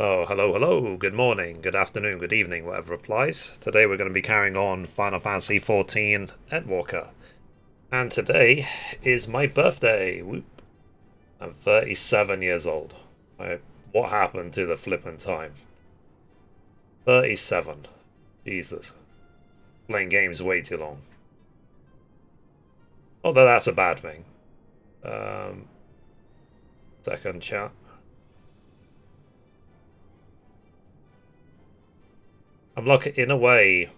Oh, hello, hello, good morning, good afternoon, good evening, whatever applies. Today we're going to be carrying on Final Fantasy XIV Endwalker. And today is my birthday. Whoop. I'm 37 years old. What happened to the flippin' time? 37. Jesus. Playing games way too long. Although that's a bad thing. Um, Second chat. I'm lucky, in a way,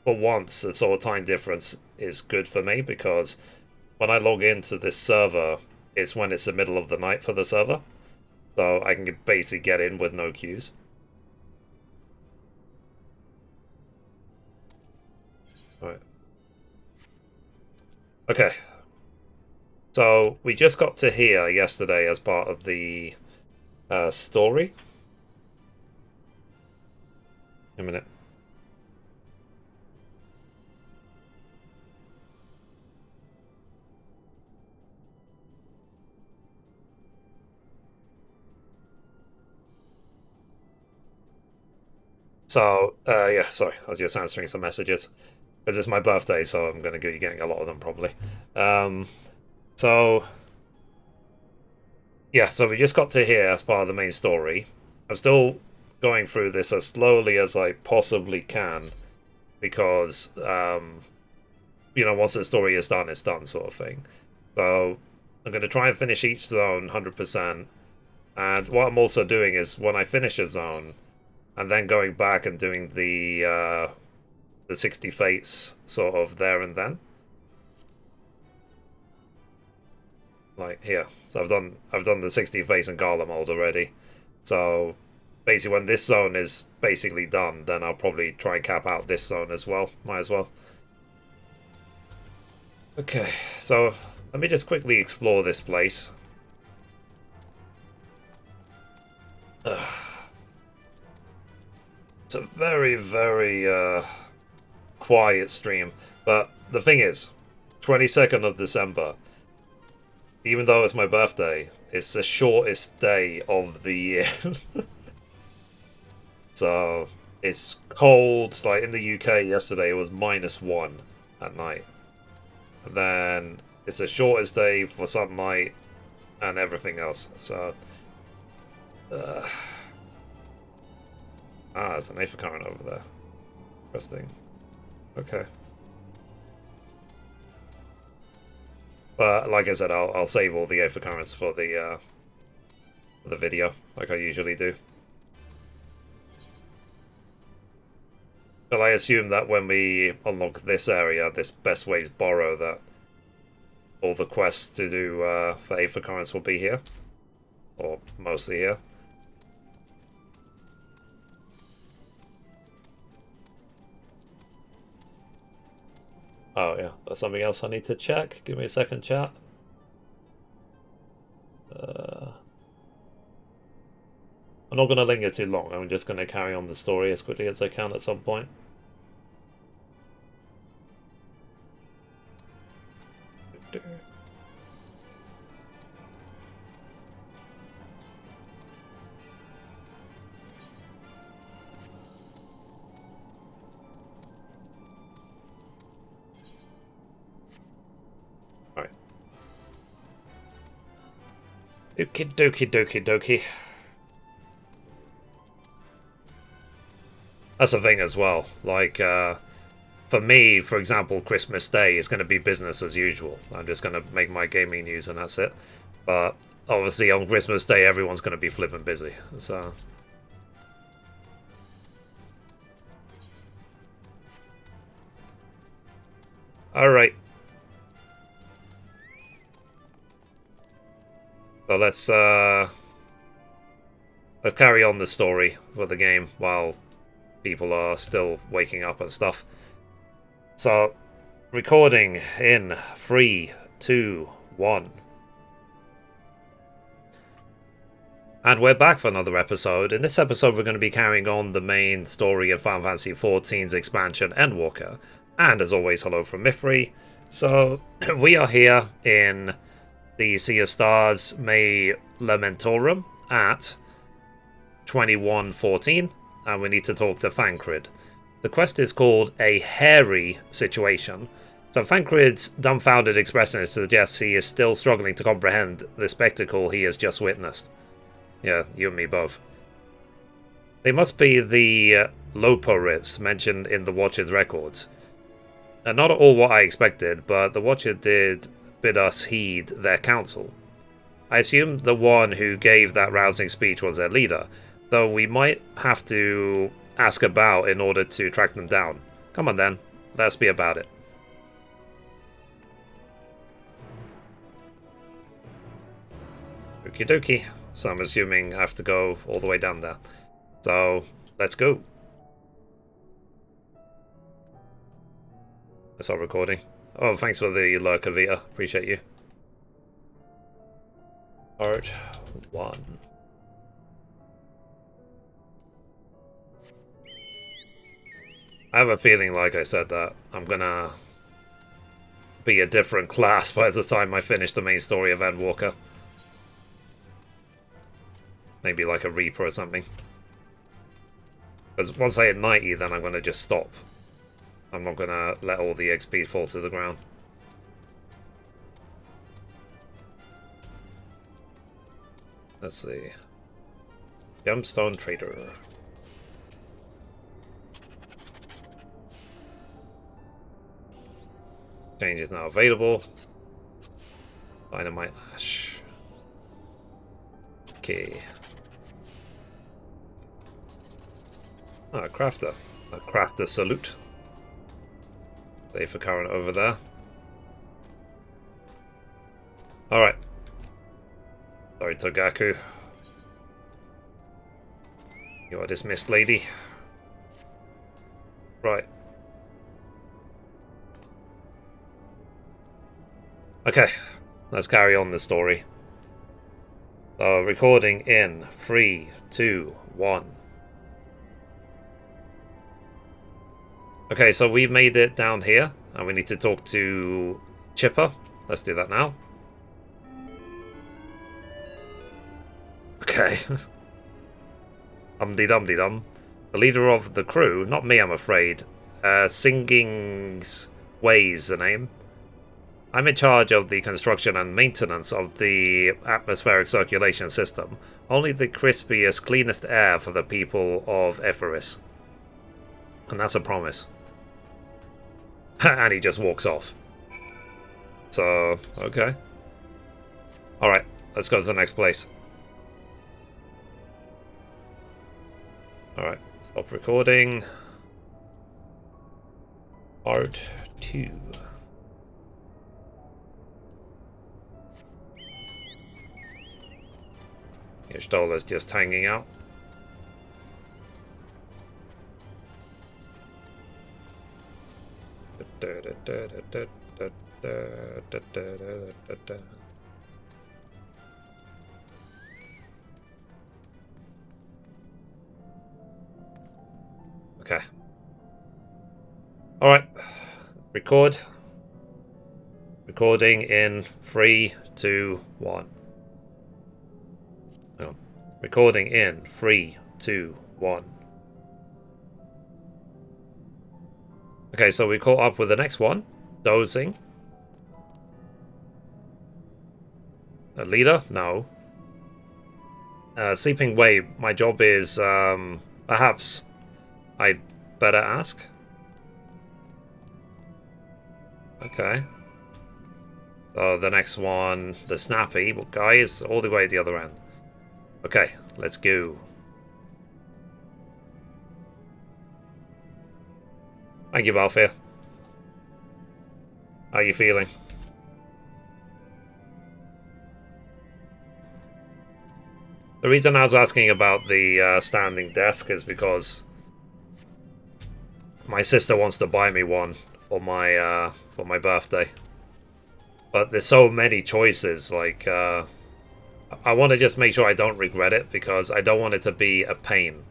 for once, the sort of time difference is good for me because when I log into this server, it's when it's the middle of the night for the server. So I can basically get in with no queues. Right. Okay. So we just got to here yesterday as part of the story. A minute. So, yeah, sorry, I was just answering some messages. Because it's my birthday, so I'm going to be getting a lot of them probably. Um, so, yeah, so we just got to here as part of the main story. I'm still going through this as slowly as I possibly can because, once the story is done, it's done, sort of thing. So, I'm going to try and finish each zone 100%. And what I'm also doing is when I finish a zone, and then going back and doing the 60 fates sort of there and then. Like here. So I've done the 60 fates and Garlemald already. So basically when this zone is basically done, then I'll probably try and cap out this zone as well. Might as well. Okay, so let me just quickly explore this place. Ugh. It's a very, very quiet stream. But the thing is, 22nd of December, even though it's my birthday, it's the shortest day of the year. So it's cold. Like in the UK yesterday, it was -1 at night. And then it's the shortest day for sunlight and everything else. So, there's an Aether Current over there. Interesting. Okay. But like I said, I'll save all the Aether Currents for the video, like I usually do. But I assume that when we unlock this area, this best ways borrow, that all the quests to do for Aether Currents will be here. Or mostly here. Oh yeah, that's something else I need to check. Give me a second, chat. I'm not going to linger too long. I'm just going to carry on the story as quickly as I can at some point. Alright. Okie dokie dokie dokie. That's the thing as well. Like, for me, for example, Christmas Day is going to be business as usual. I'm just going to make my gaming news and that's it. But obviously on Christmas Day, everyone's going to be flipping busy. So... Alright. So let's carry on the story for the game while people are still waking up and stuff. So, recording in 3, 2, 1. And we're back for another episode. In this episode, we're going to be carrying on the main story of Final Fantasy XIV's expansion, Endwalker. And as always, hello from Mithrie. So, we are here in the Sea of Stars, May Lamentorum, at 2114, and we need to talk to Thancred. The quest is called A Hairy Situation. So Thancred's dumbfounded expression suggests he is still struggling to comprehend the spectacle he has just witnessed. Yeah, you and me both. They must be the Loporites mentioned in the Watcher's records. Not at all what I expected, but the Watcher did bid us heed their counsel. I assume the one who gave that rousing speech was their leader, though we might have to ask about in order to track them down. Come on then, let's be about it. Okie dokie. So I'm assuming I have to go all the way down there. So, let's go. I start recording. Oh, thanks for the lurker, Vita. Appreciate you. Part 1. I have a feeling, like I said, that I'm gonna be a different class by the time I finish the main story of Endwalker. Maybe like a Reaper or something. Because once I hit 90, then I'm going to just stop. I'm not going to let all the XP fall to the ground. Let's see. Gemstone Trader. Change is now available. Dynamite Ash. Okay. Oh, a crafter. A crafter salute. Save for current over there. Alright. Sorry, Togaku. You are dismissed, lady. Right. Okay. Let's carry on the story. So, recording in 3, 2, 1. Okay, so we made it down here, and we need to talk to Chipper. Let's do that now. Okay. Dum-de-dum-de-dum. The leader of the crew, not me, I'm afraid. Singing's Way's the name. I'm in charge of the construction and maintenance of the atmospheric circulation system. Only the crispiest, cleanest air for the people of Epheris. And that's a promise. And he just walks off. So, okay. Alright, let's go to the next place. Alright, stop recording. Part 2. Yashtola's just hanging out. Okay. Alright. Record. Recording in 3, 2, 1. Hang on. Recording in 3, 2, 1. Okay, so we caught up with the next one. Dozing. A leader? No. Sleeping Way, my job is, perhaps I'd better ask. Okay. So the next one, the snappy guy, is all the way at the other end. Okay, let's go. Thank you, Balfour. How are you feeling? The reason I was asking about the standing desk is because my sister wants to buy me one for my birthday. But there's so many choices, like I want to just make sure I don't regret it, because I don't want it to be a pain.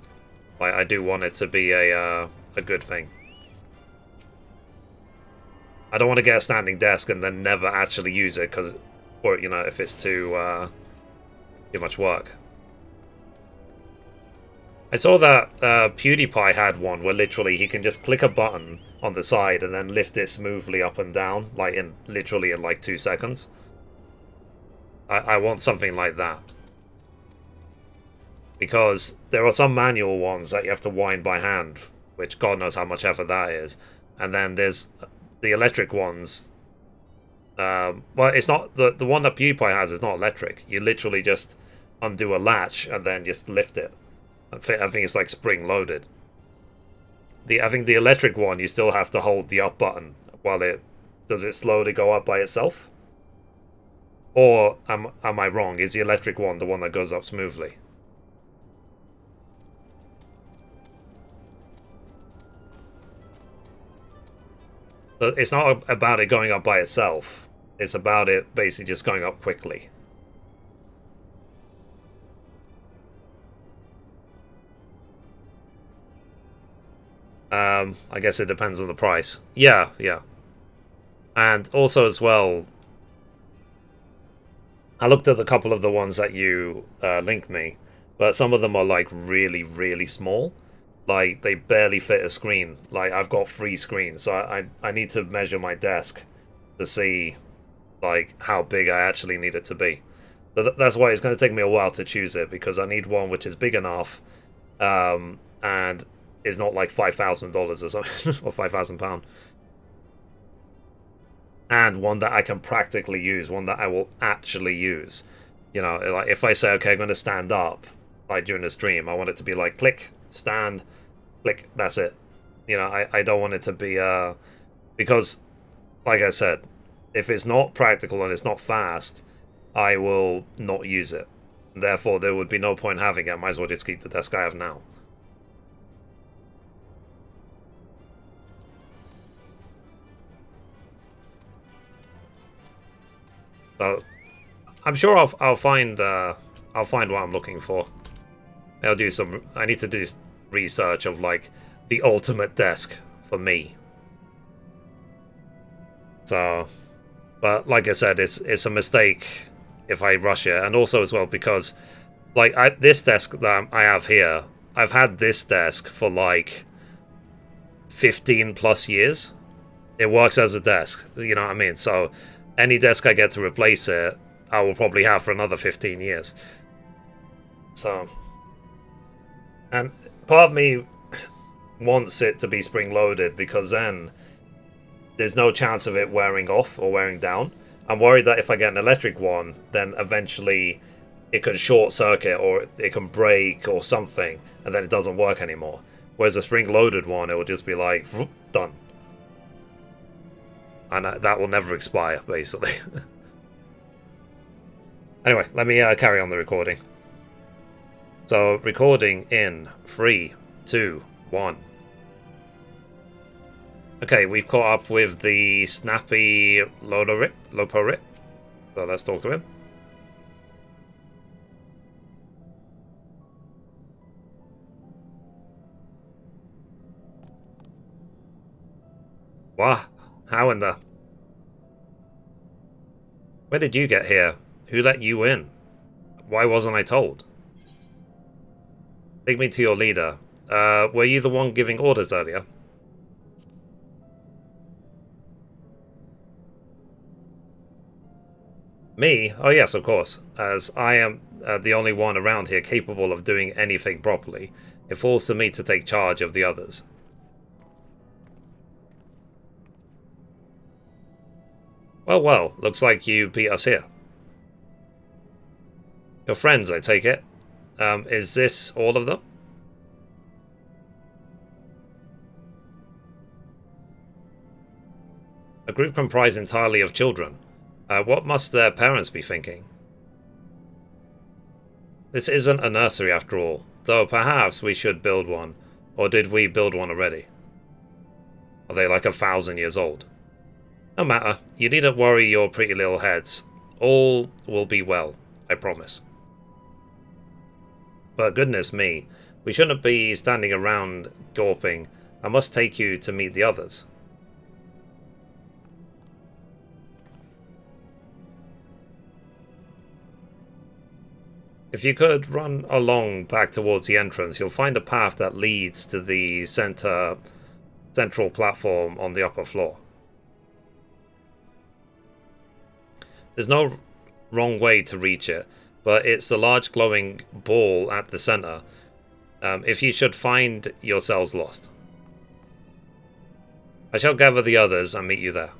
Like, I do want it to be a good thing. I don't want to get a standing desk and then never actually use it, because, or you know, if it's too much work. I saw that PewDiePie had one where literally he can just click a button on the side and then lift it smoothly up and down, like literally in like 2 seconds. I want something like that. Because there are some manual ones that you have to wind by hand, which God knows how much effort that is. And then there's the electric ones. Well, it's not the one that PewDiePie has is not electric. You literally just undo a latch and then just lift it. I think it's like spring loaded. I think the electric one, you still have to hold the up button while does it slowly go up by itself? Or am I wrong? Is the electric one the one that goes up smoothly? But it's not about it going up by itself. It's about it basically just going up quickly. I guess it depends on the price. Yeah, yeah. And also as well, I looked at a couple of the ones that you linked me, but some of them are like really, really small. Like they barely fit a screen. Like I've got 3 screens, so I need to measure my desk to see like how big I actually need it to be. So that's why it's going to take me a while to choose it, because I need one which is big enough, and is not like $5,000 or something or £5,000. And one that I can practically use, one that I will actually use. You know, like if I say, okay, I'm going to stand up, like during the stream, I want it to be like click, stand, click, that's it. You know, I don't want it to be, because, like I said, if it's not practical and it's not fast, I will not use it. Therefore, there would be no point having it. I might as well just keep the desk I have now. So I'm sure I'll find what I'm looking for. I'll do some. I need to do research of like the ultimate desk for me. So, but like I said, it's a mistake if I rush it, and also as well because like this desk that I have here, I've had this desk for like 15 plus years. It works as a desk, you know what I mean? So any desk I get to replace it, I will probably have for another 15 years. So, and part of me wants it to be spring loaded because then there's no chance of it wearing off or wearing down. I'm worried that if I get an electric one, then eventually it could short circuit or it can break or something, and then it doesn't work anymore. Whereas a spring loaded one, it will just be like, done. And that will never expire, basically. Anyway, let me carry on the recording. So, recording in 3, 2, 1. Okay, we've caught up with the snappy Loporip. So let's talk to him. What? How in the... Where did you get here? Who let you in? Why wasn't I told? Take me to your leader. Were you the one giving orders earlier? Me? Oh yes, of course. As I am the only one around here capable of doing anything properly, it falls to me to take charge of the others. Well, well, looks like you beat us here. Your friends, I take it. Is this all of them? A group comprised entirely of children. What must their parents be thinking? This isn't a nursery after all, though perhaps we should build one. Or did we build one already? Are they like 1,000 years old? No matter, you needn't worry your pretty little heads. All will be well, I promise. But goodness me, we shouldn't be standing around gawping. I must take you to meet the others. If you could run along back towards the entrance, you'll find a path that leads to the central platform on the upper floor. There's no wrong way to reach it, but it's the large glowing ball at the center. If you should find yourselves lost, I shall gather the others and meet you there.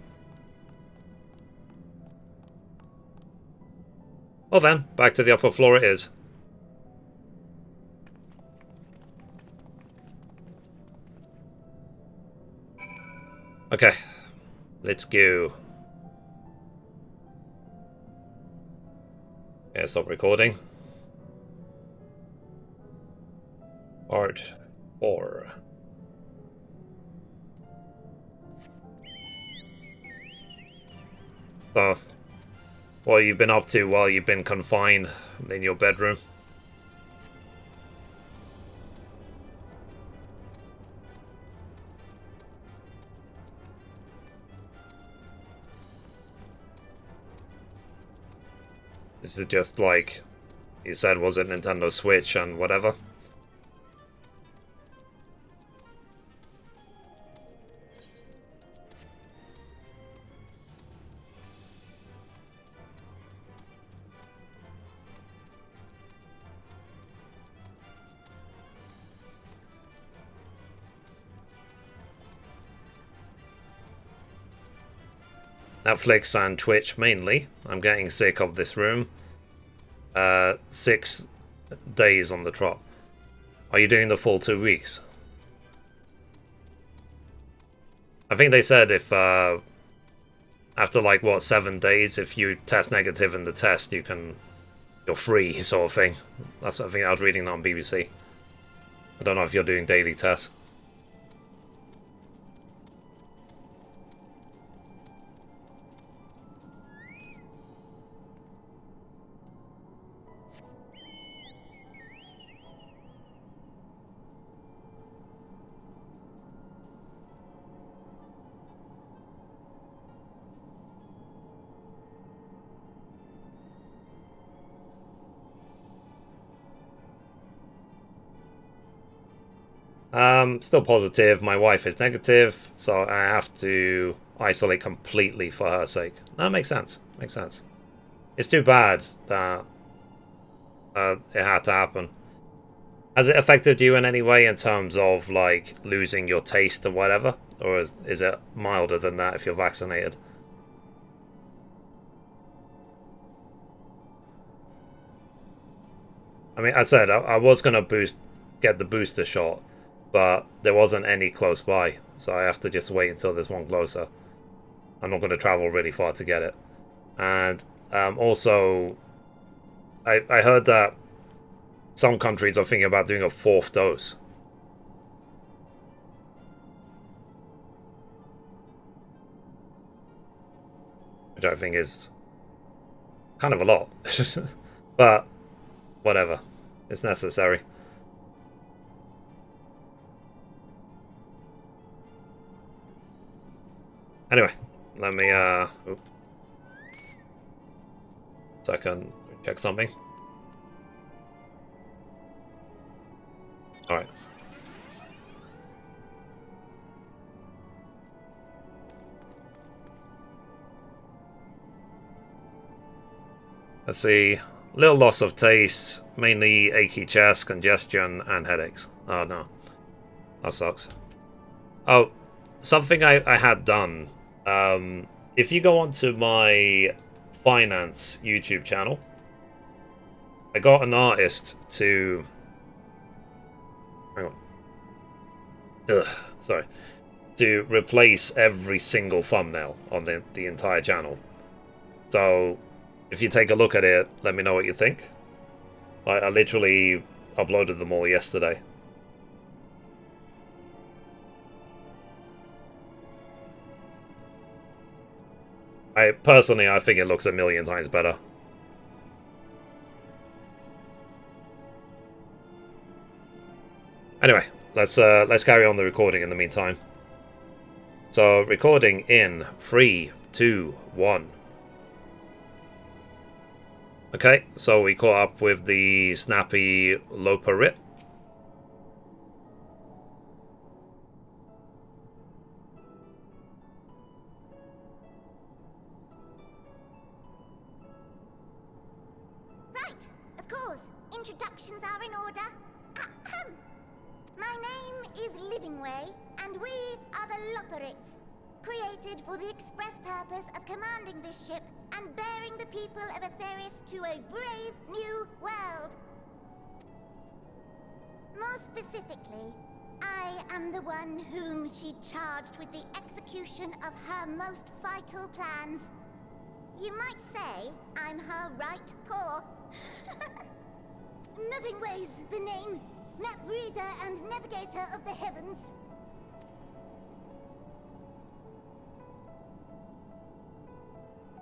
Well then, back to the upper floor it is. Okay, let's go. Yeah, stop recording. Part 4. So, what you've been up to while you've been confined in your bedroom? Is it just like you said, was it Nintendo Switch and whatever? Netflix and Twitch mainly. I'm getting sick of this room. 6 days on the trot. Are you doing the full 2 weeks? I think they said if after like what 7 days, if you test negative in the test, you're free, sort of thing. That's what I think I was reading on BBC. I don't know if you're doing daily tests. Still positive. My wife is negative, so I have to isolate completely for her sake. That makes sense. Makes sense. It's too bad that it had to happen. Has it affected you in any way in terms of like losing your taste or whatever, or is it milder than that if you're vaccinated? I mean, I said I was gonna get the booster shot, but there wasn't any close by, so I have to just wait until there's one closer. I'm not going to travel really far to get it. And also, I heard that some countries are thinking about doing a 4th dose. Which I think is kind of a lot. But, whatever. It's necessary. Anyway, let me, so I can check something. Alright. Let's see. Little loss of taste, mainly achy chest, congestion, and headaches. Oh no. That sucks. Oh, something I had done. If you go onto my finance YouTube channel, I got an artist to... Hang on. Ugh, sorry. To replace every single thumbnail on the entire channel. So, if you take a look at it, let me know what you think. I literally uploaded them all yesterday. I think it looks a million times better. Anyway, let's carry on the recording in the meantime. So, recording in 3, 2, 1. Okay, so we caught up with the snappy Loparit. Right, of course. Introductions are in order. Ahem. My name is Livingway, and we are the Loparits, created for the express purpose of commanding this ship and bearing the people of Atheris to a brave new world. More specifically, I am the one whom she charged with the execution of her most vital plans. You might say I'm her right paw. Livingway's the name, map reader and navigator of the heavens.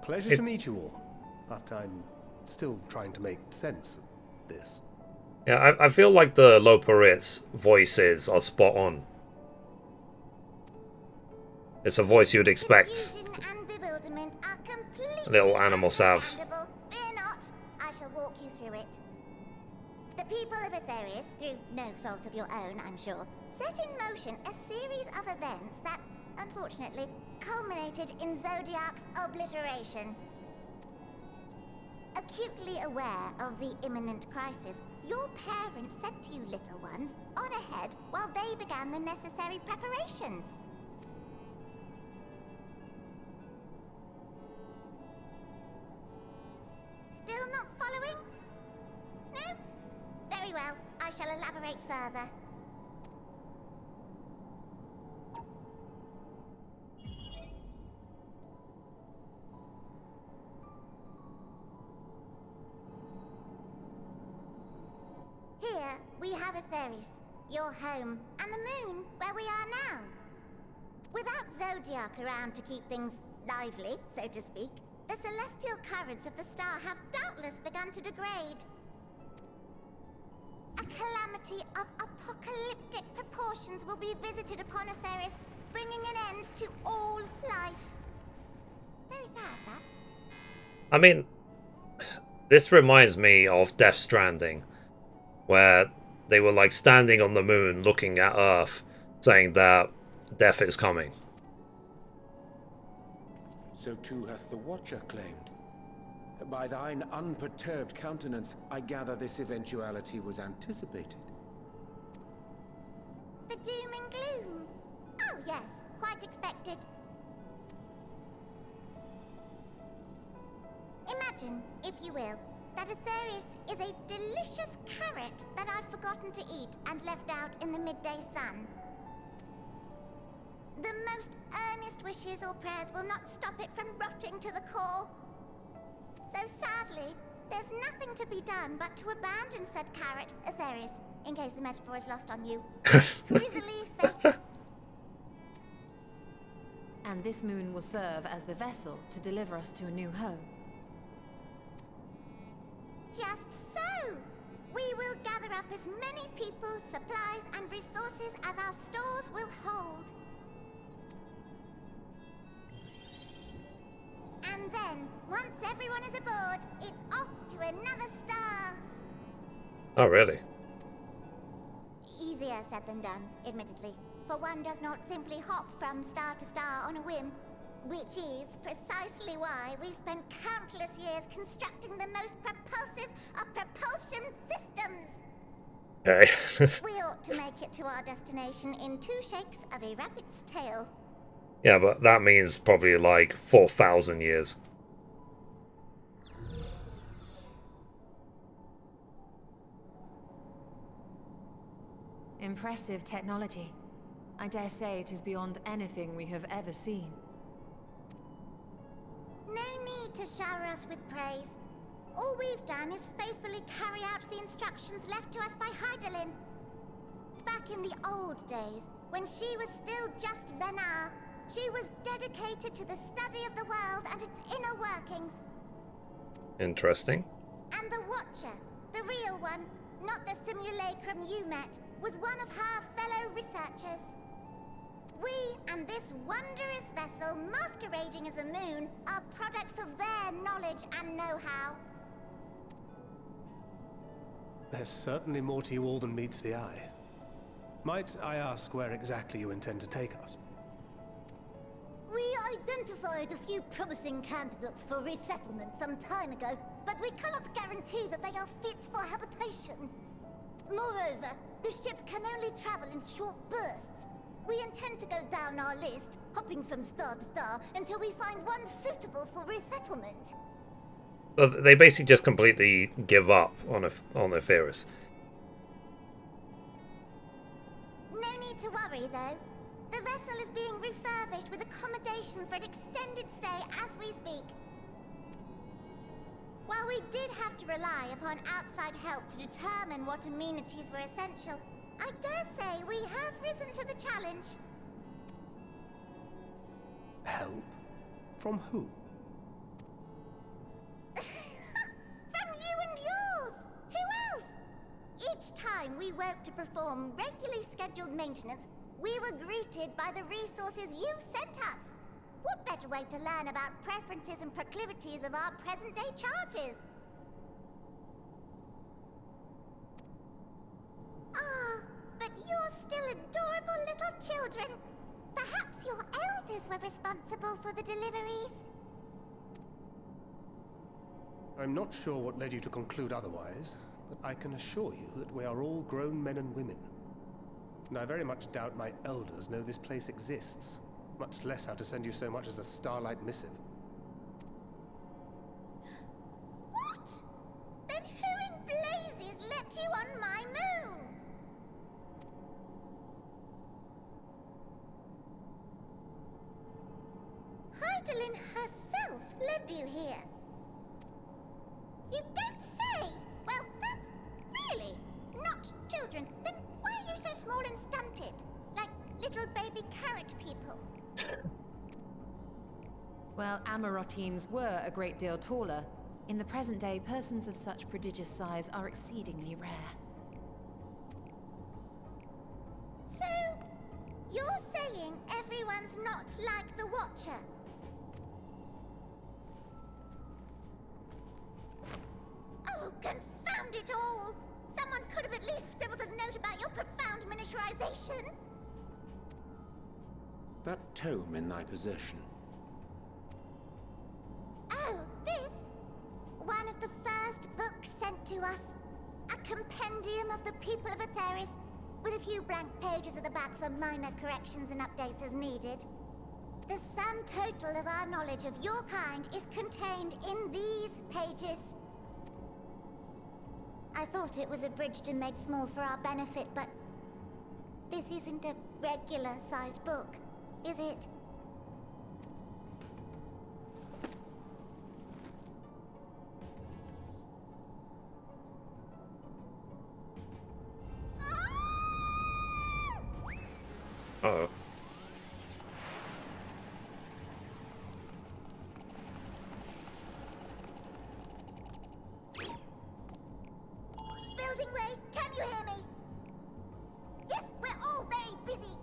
Pleasure to meet you all, but I'm still trying to make sense of this. Yeah, I feel like the Loparit's voices are spot on. It's a voice you'd expect. Confusion and bewilderment are completely Little animal sav. understandable. Fear not, I shall walk you through it. The people of Atheris, through no fault of your own, I'm sure, set in motion a series of events that, unfortunately, culminated in Zodiac's obliteration. Acutely aware of the imminent crisis, your parents sent you little ones on ahead while they began the necessary preparations. Still not following? No? Very well, I shall elaborate further. Here, we have Atheris, your home, and the moon, where we are now. Without Zodiac around to keep things lively, so to speak, the celestial currents of the star have doubtless begun to degrade. A calamity of apocalyptic proportions will be visited upon Atheris, bringing an end to all life. Very sad, that. I mean, this reminds me of Death Stranding, where they were like standing on the moon looking at Earth, saying that death is coming. So too hath the Watcher claimed. By thine unperturbed countenance, I gather this eventuality was anticipated. The doom and gloom. Oh yes, quite expected. Imagine, if you will, that Atheris is a delicious carrot that I've forgotten to eat and left out in the midday sun. The most earnest wishes or prayers will not stop it from rotting to the core. So sadly, there's nothing to be done but to abandon said carrot, Atheris, in case the metaphor is lost on you. Grisly fate. And this moon will serve as the vessel to deliver us to a new home. Just so! We will gather up as many people, supplies, and resources as our stores will hold. And then, once everyone is aboard, it's off to another star. Oh, really? Easier said than done, admittedly. For one does not simply hop from star to star on a whim. Which is precisely why we've spent countless years constructing the most propulsive of propulsion systems. Okay. We ought to make it to our destination in 2 shakes of a rabbit's tail. Yeah, but that means probably like 4,000 years. Impressive technology. I dare say it is beyond anything we have ever seen. No need to shower us with praise. All we've done is faithfully carry out the instructions left to us by Hydaelyn. Back in the old days, when she was still just Venar, she was dedicated to the study of the world and its inner workings. Interesting. And the Watcher, the real one, not the simulacrum you met, was one of her fellow researchers. We and this wondrous vessel masquerading as a moon are products of their knowledge and know-how. There's certainly more to you all than meets the eye. Might I ask where exactly you intend to take us? We identified a few promising candidates for resettlement some time ago, but we cannot guarantee that they are fit for habitation. Moreover, the ship can only travel in short bursts. We intend to go down our list, hopping from star to star, until we find one suitable for resettlement. So they basically just completely give up on Ephirus. No need to worry, though. The vessel is being refurbished with accommodation for an extended stay as we speak. While we did have to rely upon outside help to determine what amenities were essential, I dare say we have risen to the challenge. Help? From who? From you and yours! Who else? Each time we worked to perform regularly scheduled maintenance, we were greeted by the resources you sent us. What better way to learn about preferences and proclivities of our present-day charges? Ah, but you're still adorable little children. Perhaps your elders were responsible for the deliveries. I'm not sure what led you to conclude otherwise, but I can assure you that we are all grown men and women. And I very much doubt my elders know this place exists, much less how to send you so much as a starlight missive. What? Then who in blazes let you on my moon? Heidelin herself led you here. You don't say! Well, that's really not children. Then why are you so small and stunted? Like little baby carrot people. Well, Amarotines were a great deal taller. In the present day, persons of such prodigious size are exceedingly rare. So, you're saying everyone's not like the Watcher? Oh, confound it all! Someone could have at least scribbled a note about your profound miniaturization. That tome in thy possession. Oh, this? One of the first books sent to us. A compendium of the people of Etheris, with a few blank pages at the back for minor corrections and updates as needed. The sum total of our knowledge of your kind is contained in these pages. I thought it was abridged and made small for our benefit, but this isn't a regular-sized book, is it? Uh-oh. Building Way, can you hear me? Yes, we're all very busy.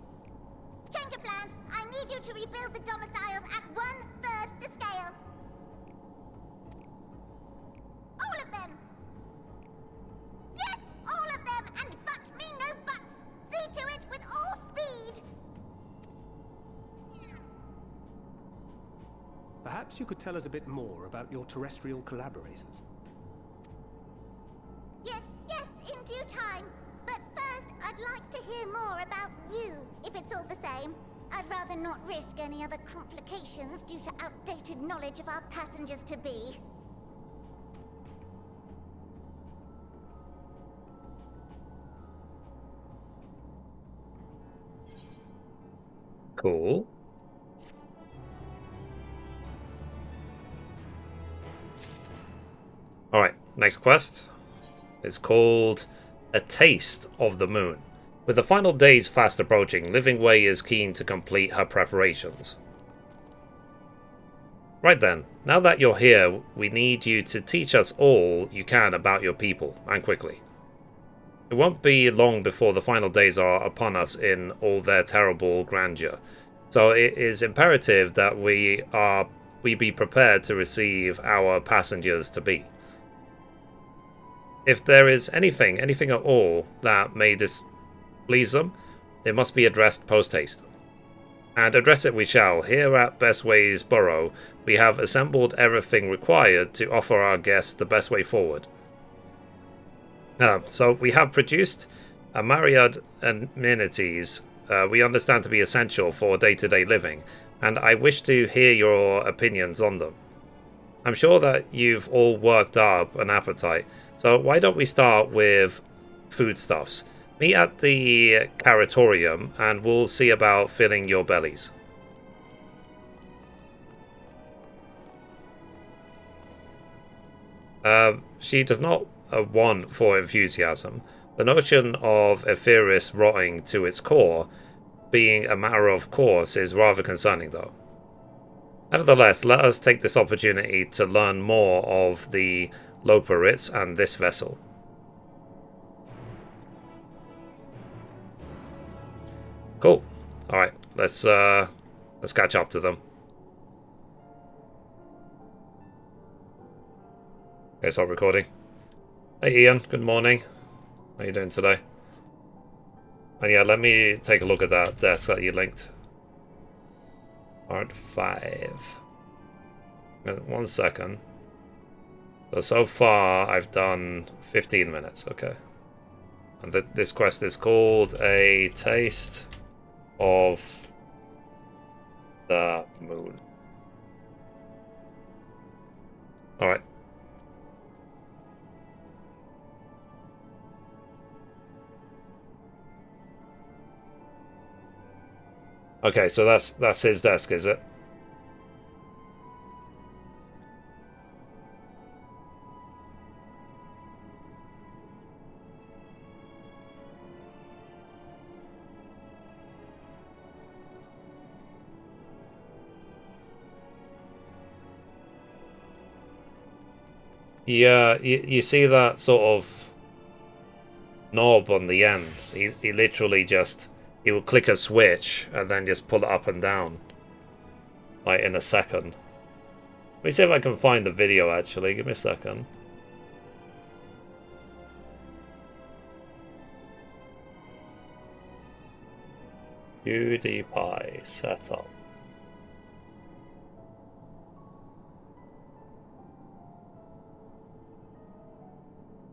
Change of plans. I need you to rebuild the domiciles at 1/3 the scale. All of them. Yes, all of them, and but me no buts. See to it with all speed. Perhaps you could tell us a bit more about your terrestrial collaborators. Yes, in due time. But first, I'd like to hear more about you, if it's all the same. I'd rather not risk any other complications due to outdated knowledge of our passengers-to-be. Cool. Alright, next quest. It's called A Taste of the Moon. With the final days fast approaching, Living Way is keen to complete her preparations. Right then, now that you're here, we need you to teach us all you can about your people, and quickly. It won't be long before the final days are upon us in all their terrible grandeur, so it is imperative that we be prepared to receive our passengers-to-be. if there is anything at all that may displease them, it must be addressed post-haste. And address it we shall. Here at Best Ways Borough, we have assembled everything required to offer our guests the best way forward. So we have produced a myriad amenities we understand to be essential for day-to-day living, and I wish to hear your opinions on them. I'm sure that you've all worked up an appetite, so why don't we start with foodstuffs? Meet at the Carrotorium, and we'll see about filling your bellies. She does not want for enthusiasm. The notion of Etheris rotting to its core being a matter of course is rather concerning, though. Nevertheless, let us take this opportunity to learn more of the Loporits and this vessel. Cool. Alright, let's catch up to them. Okay, stop recording. Hey Ian, good morning. How you doing today? And yeah, let me take a look at that desk that you linked. Part 5. 1 second. So far I've done 15 minutes, okay. And this quest is called A Taste of the Moon. Alright. Okay, so that's his desk, is it? Yeah, you see that sort of knob on the end. He literally just... He will click a switch and then just pull it up and down. Like in a second. Let me see if I can find the video actually. Give me a second. PewDiePie setup.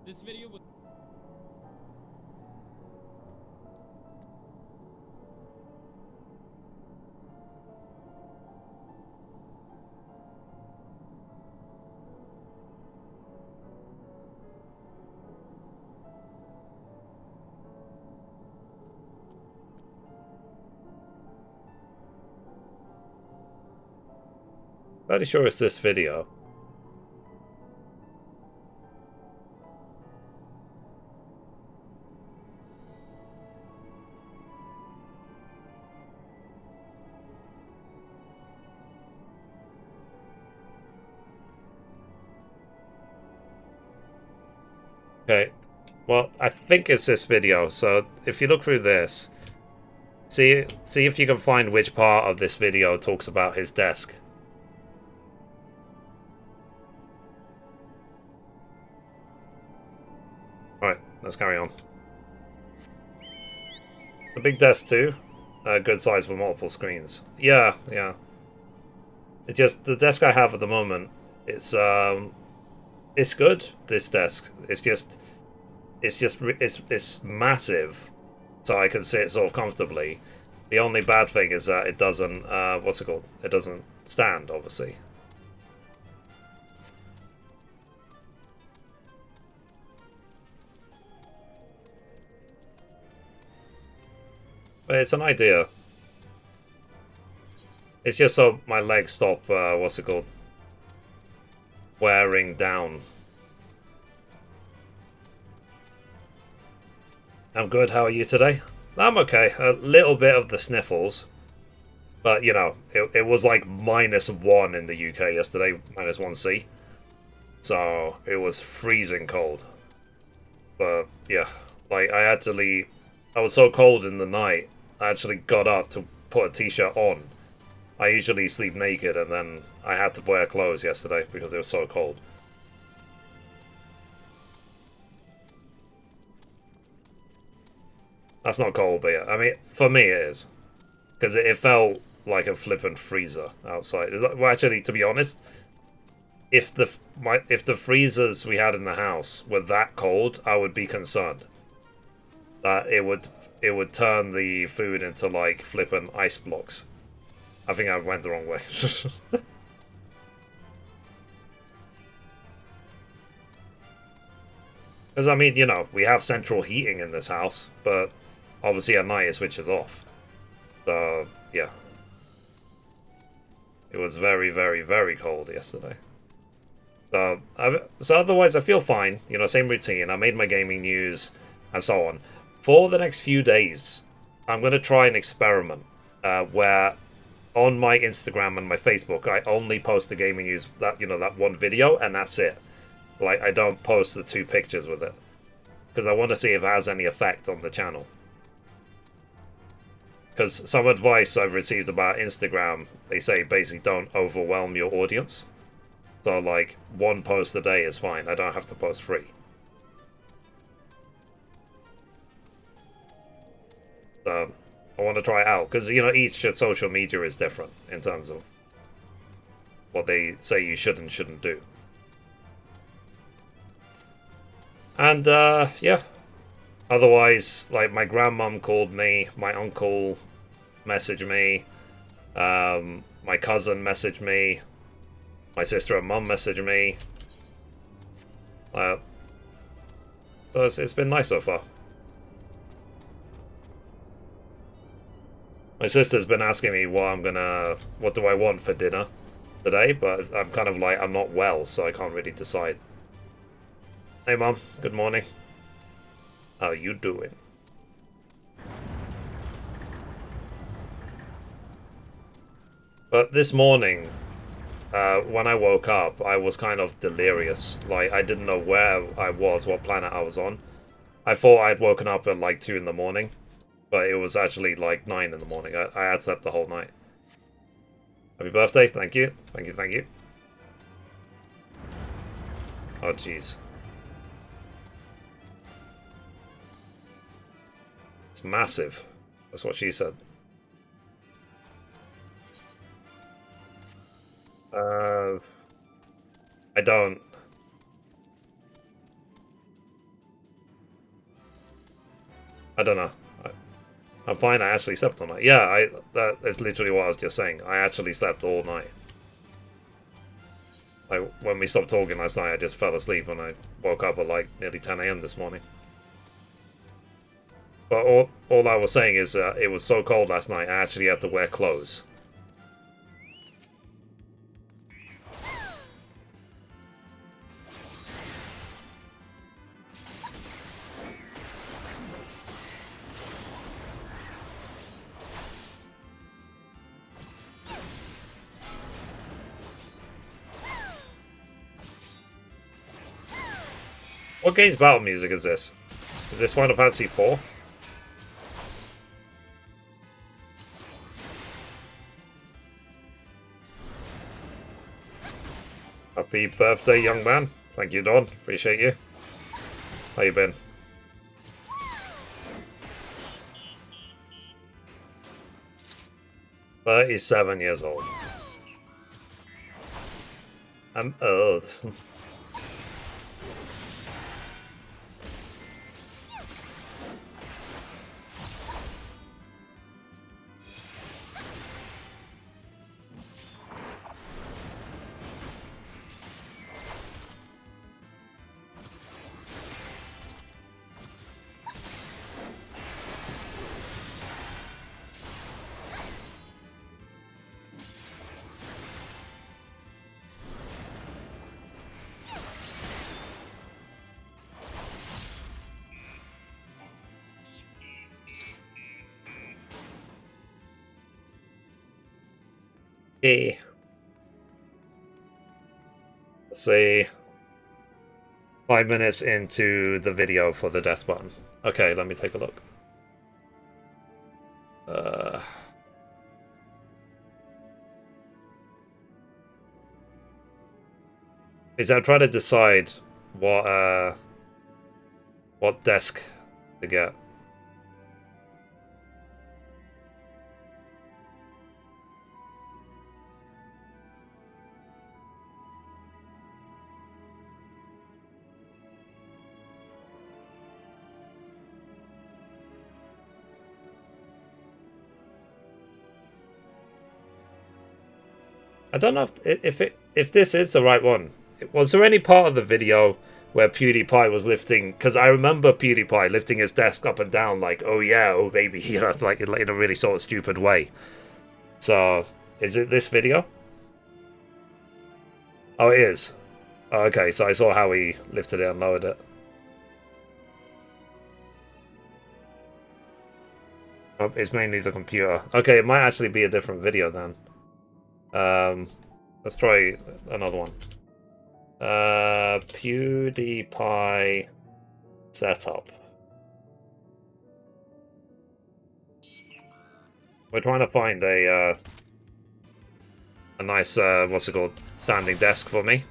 This video was... Pretty sure it's this video. Okay, well, I think it's this video, so if you look through this, see if you can find which part of this video talks about his desk. Alright, let's carry on. A big desk too. Good size for multiple screens. Yeah. It's just, the desk I have at the moment, it's good, this desk. It's massive, so I can sit sort of comfortably. The only bad thing is that it doesn't, what's it called? It doesn't stand, obviously. But it's an idea. It's just so my legs stop, what's it called? Wearing down. I'm good, how are you today? I'm okay. A little bit of the sniffles. But, you know, it was like -1 in the UK yesterday, -1C. So, it was freezing cold. But, yeah. Like, I was so cold in the night, I actually got up to put a t-shirt on. I usually sleep naked, and then I had to wear clothes yesterday because it was so cold. That's not cold, but yeah. I mean, for me it is. Because it felt like a flippant freezer outside. Well, actually, to be honest, if the freezers we had in the house were that cold, I would be concerned that it would turn the food into like flippant ice blocks. I think I went the wrong way. Because I mean, you know, we have central heating in this house, but obviously at night it switches off. So yeah, it was very, very, very cold yesterday. So otherwise I feel fine. You know, same routine. I made my gaming news and so on. For the next few days, I'm going to try an experiment where on my Instagram and my Facebook, I only post the gaming news, that, you know, that one video, and that's it. Like, I don't post the 2 pictures with it. Because I want to see if it has any effect on the channel. Because some advice I've received about Instagram, they say basically don't overwhelm your audience. So, like, 1 post a day is fine. I don't have to post 3. So, I want to try it out. Because, you know, each social media is different in terms of what they say you should and shouldn't do. And, yeah. Otherwise, like, my grandmum called me, my uncle messaged me, my cousin messaged me, my sister and mum messaged me. So it's been nice so far. My sister's been asking me what do I want for dinner today, but I'm kind of like, I'm not well, so I can't really decide. Hey mum, good morning. How you doing? But this morning, when I woke up, I was kind of delirious. Like, I didn't know where I was, what planet I was on. I thought I'd woken up at like 2 in the morning, but it was actually like 9 in the morning. I had slept the whole night. Happy birthday, thank you. Thank you, thank you. Oh, jeez. It's massive. That's what she said. I don't. I don't know. I'm fine. I actually slept all night. Yeah, that is literally what I was just saying. I actually slept all night. Like, when we stopped talking last night, I just fell asleep and I woke up at like nearly 10 AM this morning. But all I was saying is it was so cold last night, I actually had to wear clothes. What game's battle music is this? Is this Final Fantasy IV? Happy birthday, young man. Thank you, Don. Appreciate you. How you been? $37 old. I'm old. Okay. Let's see. 5 minutes into the video for the death button. Okay, let me take a look. I'm trying to decide what desk to get. I don't know if this is the right one. Was there any part of the video where PewDiePie was lifting? Because I remember PewDiePie lifting his desk up and down, like, "Oh yeah, oh baby," you know, it's like in a really sort of stupid way. So, is it this video? Oh, it is. Oh, okay, so I saw how he lifted it and lowered it. Oh, it's mainly the computer. Okay, it might actually be a different video then. Let's try another one. PewDiePie setup. We're trying to find a nice, what's it called, standing desk for me.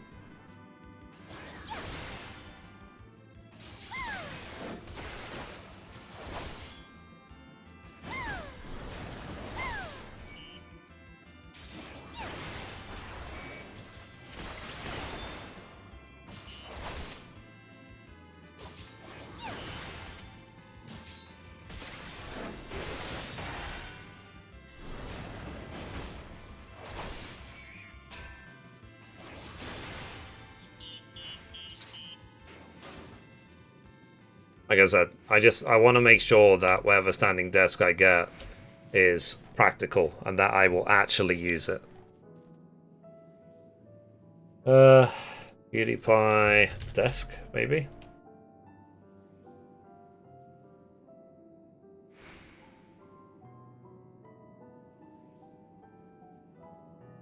Like I said, I want to make sure that whatever standing desk I get is practical and that I will actually use it. PewDiePie desk, maybe?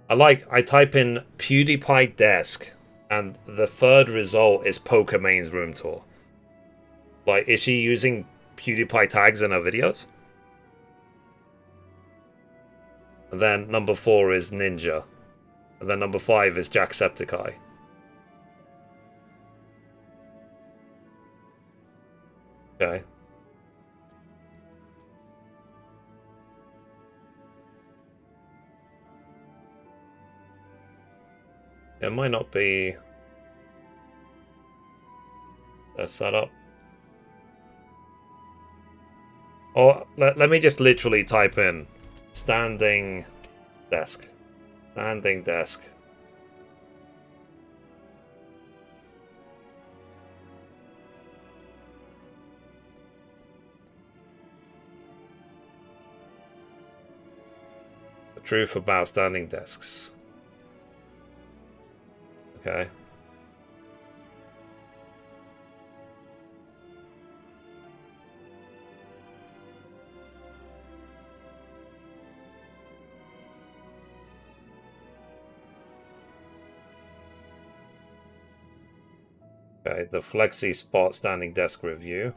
I type in PewDiePie desk and the third result is Pokemain's room tour. Like, is she using PewDiePie tags in her videos? And then number 4 is Ninja. And then number 5 is Jacksepticeye. Okay. It might not be a setup. Or let me just literally type in standing desk. Standing desk. The truth about standing desks. Okay. Okay, the Flexi Spot standing desk review.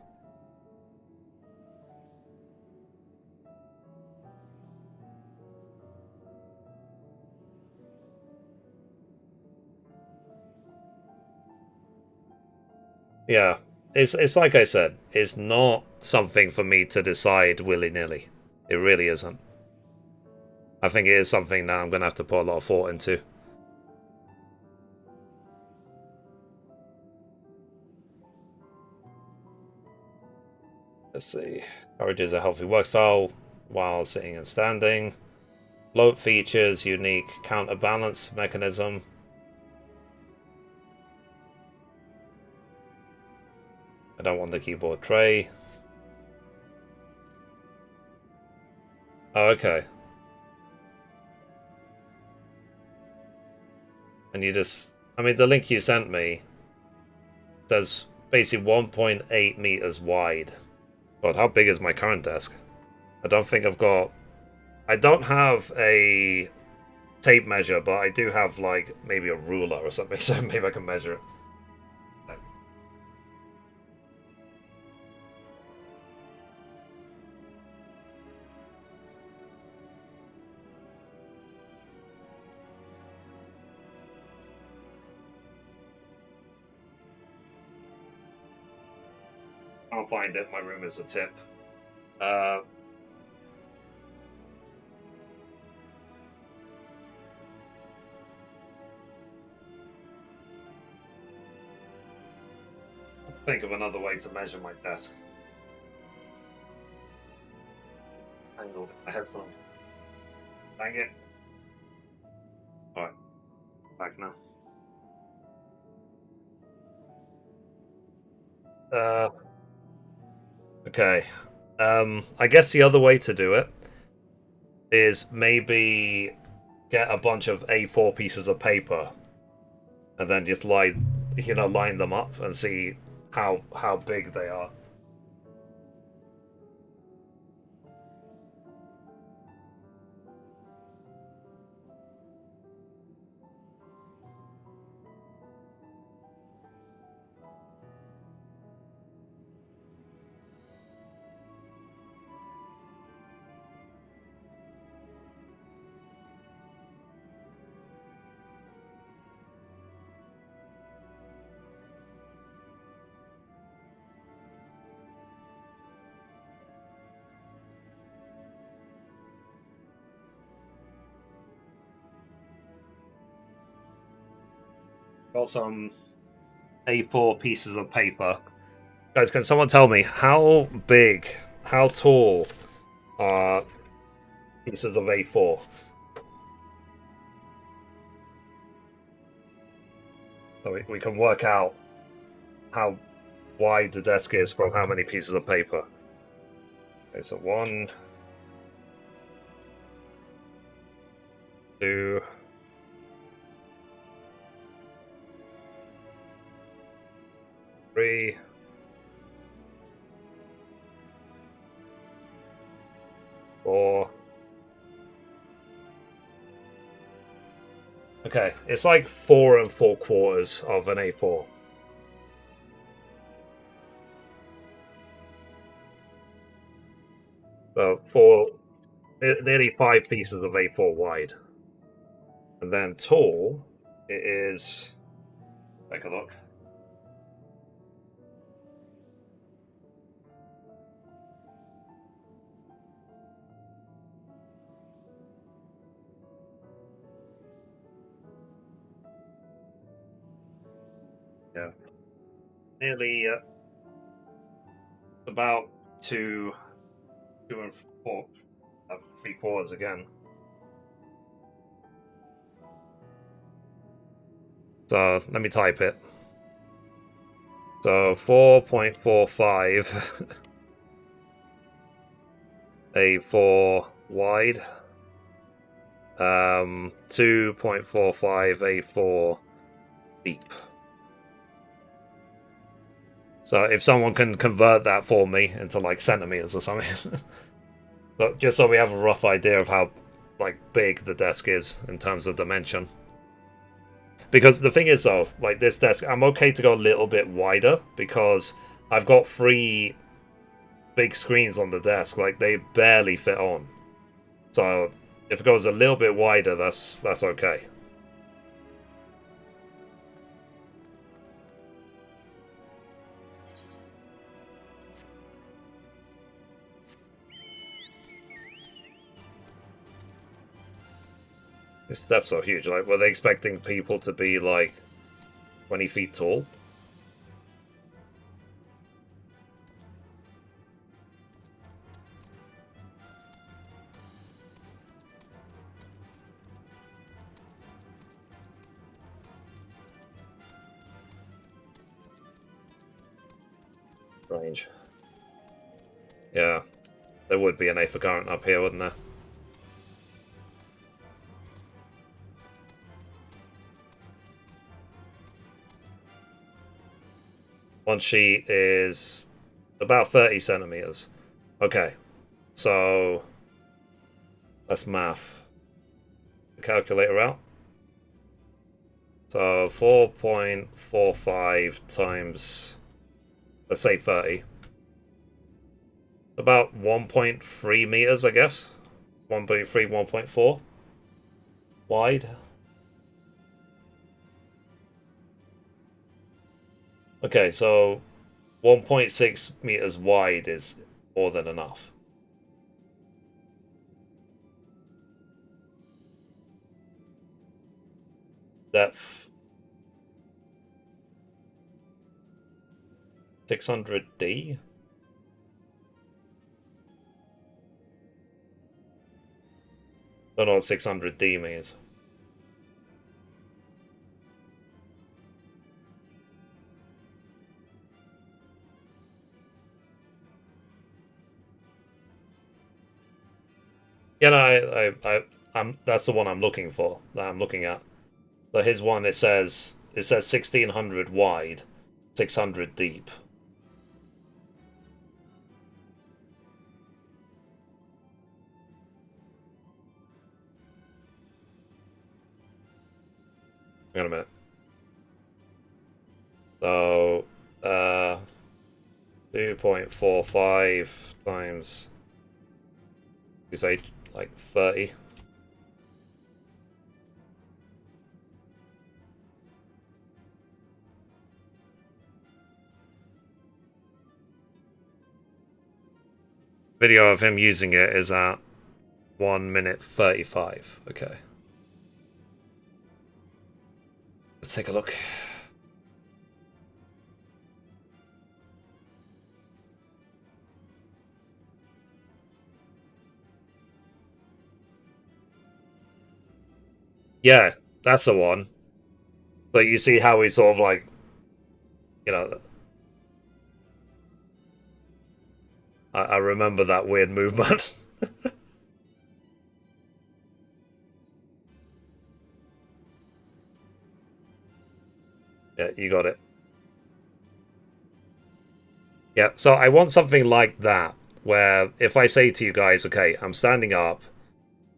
Yeah, it's like I said, it's not something for me to decide willy-nilly. It really isn't. I think it is something that I'm going to have to put a lot of thought into. Let's see. Encourages a healthy work style while sitting and standing. Float features unique counterbalance mechanism. I don't want the keyboard tray. Oh, okay. And you just... I mean, the link you sent me says basically 1.8 meters wide. God, how big is my current desk? I don't think I've got... I don't have a tape measure, but I do have, like, maybe a ruler or something, so maybe I can measure it. I'll find it. My room is a tip. I think of another way to measure my desk. Tangled in my headphone. Dang it. Alright. back now. Okay. I guess the other way to do it is maybe get a bunch of A4 pieces of paper and then just line them up and see how big they are. Got some A4 pieces of paper. Guys, can someone tell me how tall are pieces of A4? So we can work out how wide the desk is from how many pieces of paper. Okay, so 1, 2, 3, 4. Okay, it's like 4 4/4 of an A4. So nearly 5 pieces of A4 wide. And then tall, it is. Take a look. Yeah. Nearly about 2 and 4 3/4 again. So let me type it. So 4.45 A4 wide. 2.45 A4 deep. So if someone can convert that for me into like centimeters or something, but just so we have a rough idea of how like big the desk is in terms of dimension. Because the thing is though, like this desk, I'm okay to go a little bit wider because I've got 3 big screens on the desk, like they barely fit on. So if it goes a little bit wider, that's okay. These steps are huge. Like, were they expecting people to be like 20 feet tall? Range. Yeah, there would be an Aether Current up here, wouldn't there? One sheet is about 30 centimeters. Okay, so let's math the calculator out. So 4.45 times, let's say 30. About 1.3 meters, I guess. 1.3, 1.4 wide. Okay, so 1.6 meters wide is more than enough. Depth 600D. Don't know what 600D means. Yeah, no, I'm that's the one I'm looking for. That I'm looking at. So his one, it says 1600 wide, 600 deep. Hang on a minute. So, 2.45 times, you say, like 30. Video of him using it is at 1 minute 35. Okay. Let's take a look. Yeah, that's the one. But you see how he's sort of like, you know, I remember that weird movement. Yeah, you got it. Yeah, so I want something like that, where if I say to you guys, okay, I'm standing up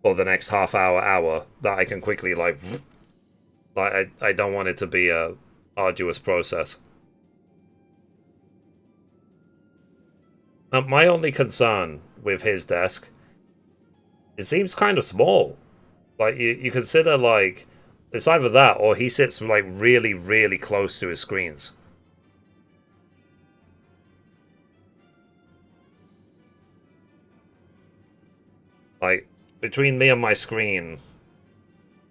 for the next half hour, that I can quickly, like I don't want it to be a arduous process. My only concern with his desk, it seems kind of small. Like, you consider, like, it's either that or he sits, like, really, really close to his screens. Like, between me and my screen,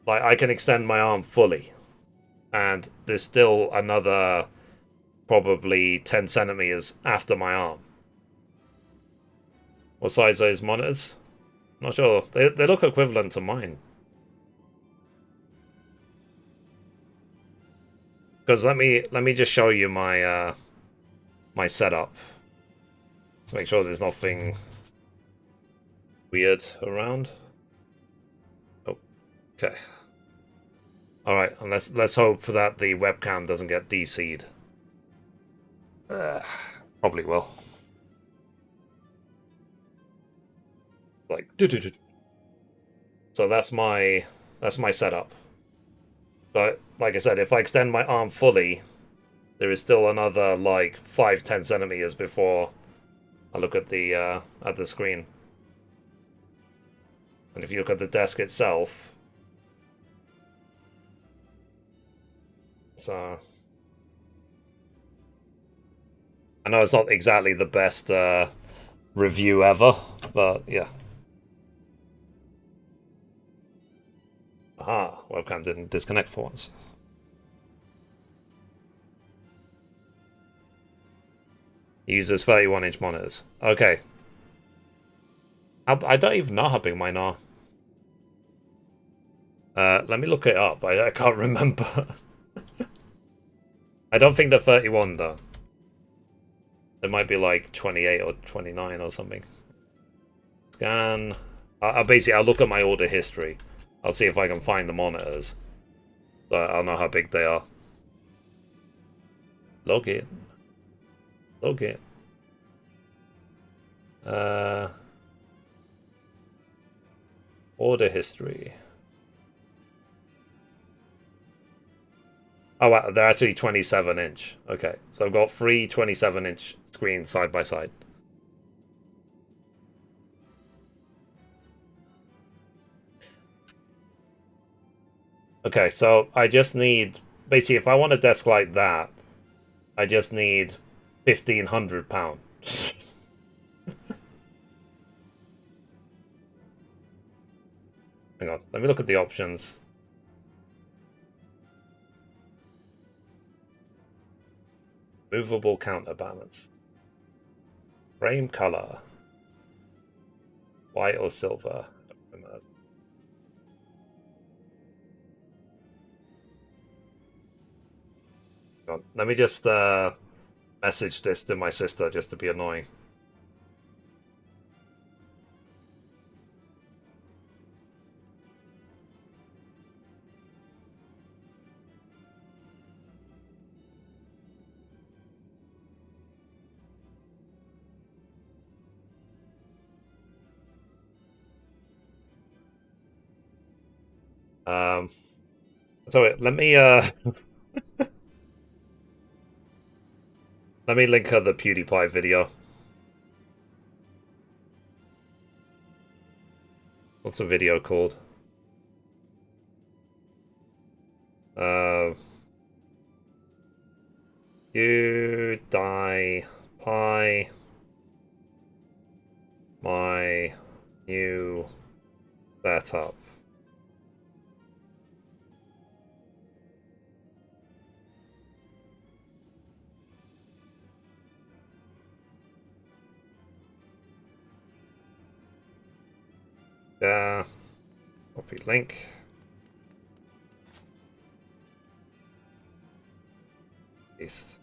like, I can extend my arm fully. And there's still another probably 10 centimeters after my arm. What size are his monitors? Not sure. They look equivalent to mine. Because let me just show you my my setup to make sure there's nothing weird around. Oh, okay. All right, and let's hope that the webcam doesn't get DC'd. Probably will. Like, so that's my setup. So, like I said, if I extend my arm fully, there is still another like 5-10 centimeters before I look at the screen. And if you look at the desk itself, so I know it's not exactly the best review ever, but yeah. Aha, webcam didn't disconnect for once. Uses 31-inch monitors. Okay. I don't even know how big mine are. Let me look it up. I can't remember. I don't think they're 31 though. It might be like 28 or 29 or something. Scan. Basically, I'll look at my order history. I'll see if I can find the monitors. So I'll know how big they are. Log in. Log in. Order history. Oh, wow, they're actually 27-inch. Okay, so I've got 3 27-inch screens side by side. Okay, so I just need... Basically, if I want a desk like that, I just need £1,500. Hang on, let me look at the options. Movable counterbalance. Frame color. White or silver. Let me just message this to my sister just to be annoying. So let me let me link her the PewDiePie video. What's the video called? PewDiePie, my new setup. Copy link. Paste.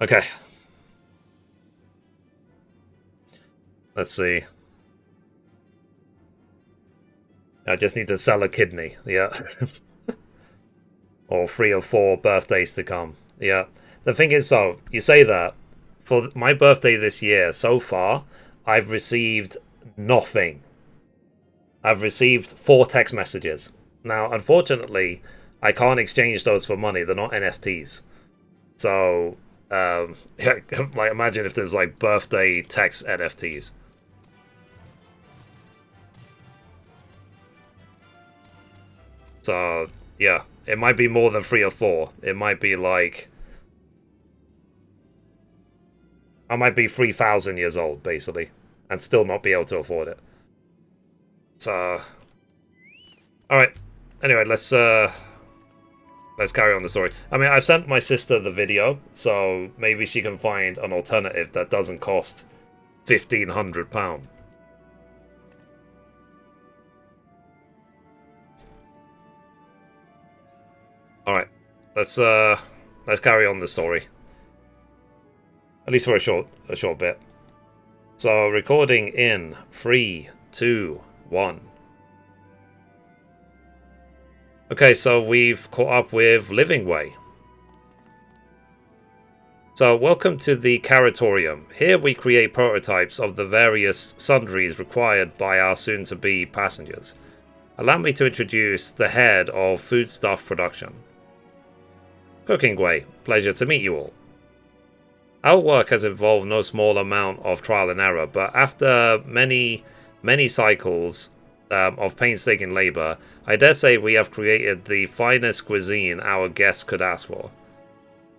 Okay. Let's see. I just need to sell a kidney. Yeah. Or 3 or 4 birthdays to come. Yeah. The thing is, so, you say that. For my birthday this year, so far, I've received nothing. I've received 4 text messages. Now, unfortunately, I can't exchange those for money. They're not NFTs. So, like, imagine if there's, like, birthday text NFTs. So, yeah, it might be more than 3 or 4. It might be like... I might be 3,000 years old, basically, and still not be able to afford it. So... Alright, anyway, let's carry on the story. I mean, I've sent my sister the video, so maybe she can find an alternative that doesn't cost £1,500. Alright, let's carry on the story. At least for a short bit. So, recording in 3, 2, 1. Okay, so we've caught up with Living Way. So, welcome to the Carrotorium. Here we create prototypes of the various sundries required by our soon-to-be passengers. Allow me to introduce the head of foodstuff production. Cooking Way, pleasure to meet you all. Our work has involved no small amount of trial and error, but after many cycles of painstaking labour, I dare say we have created the finest cuisine our guests could ask for.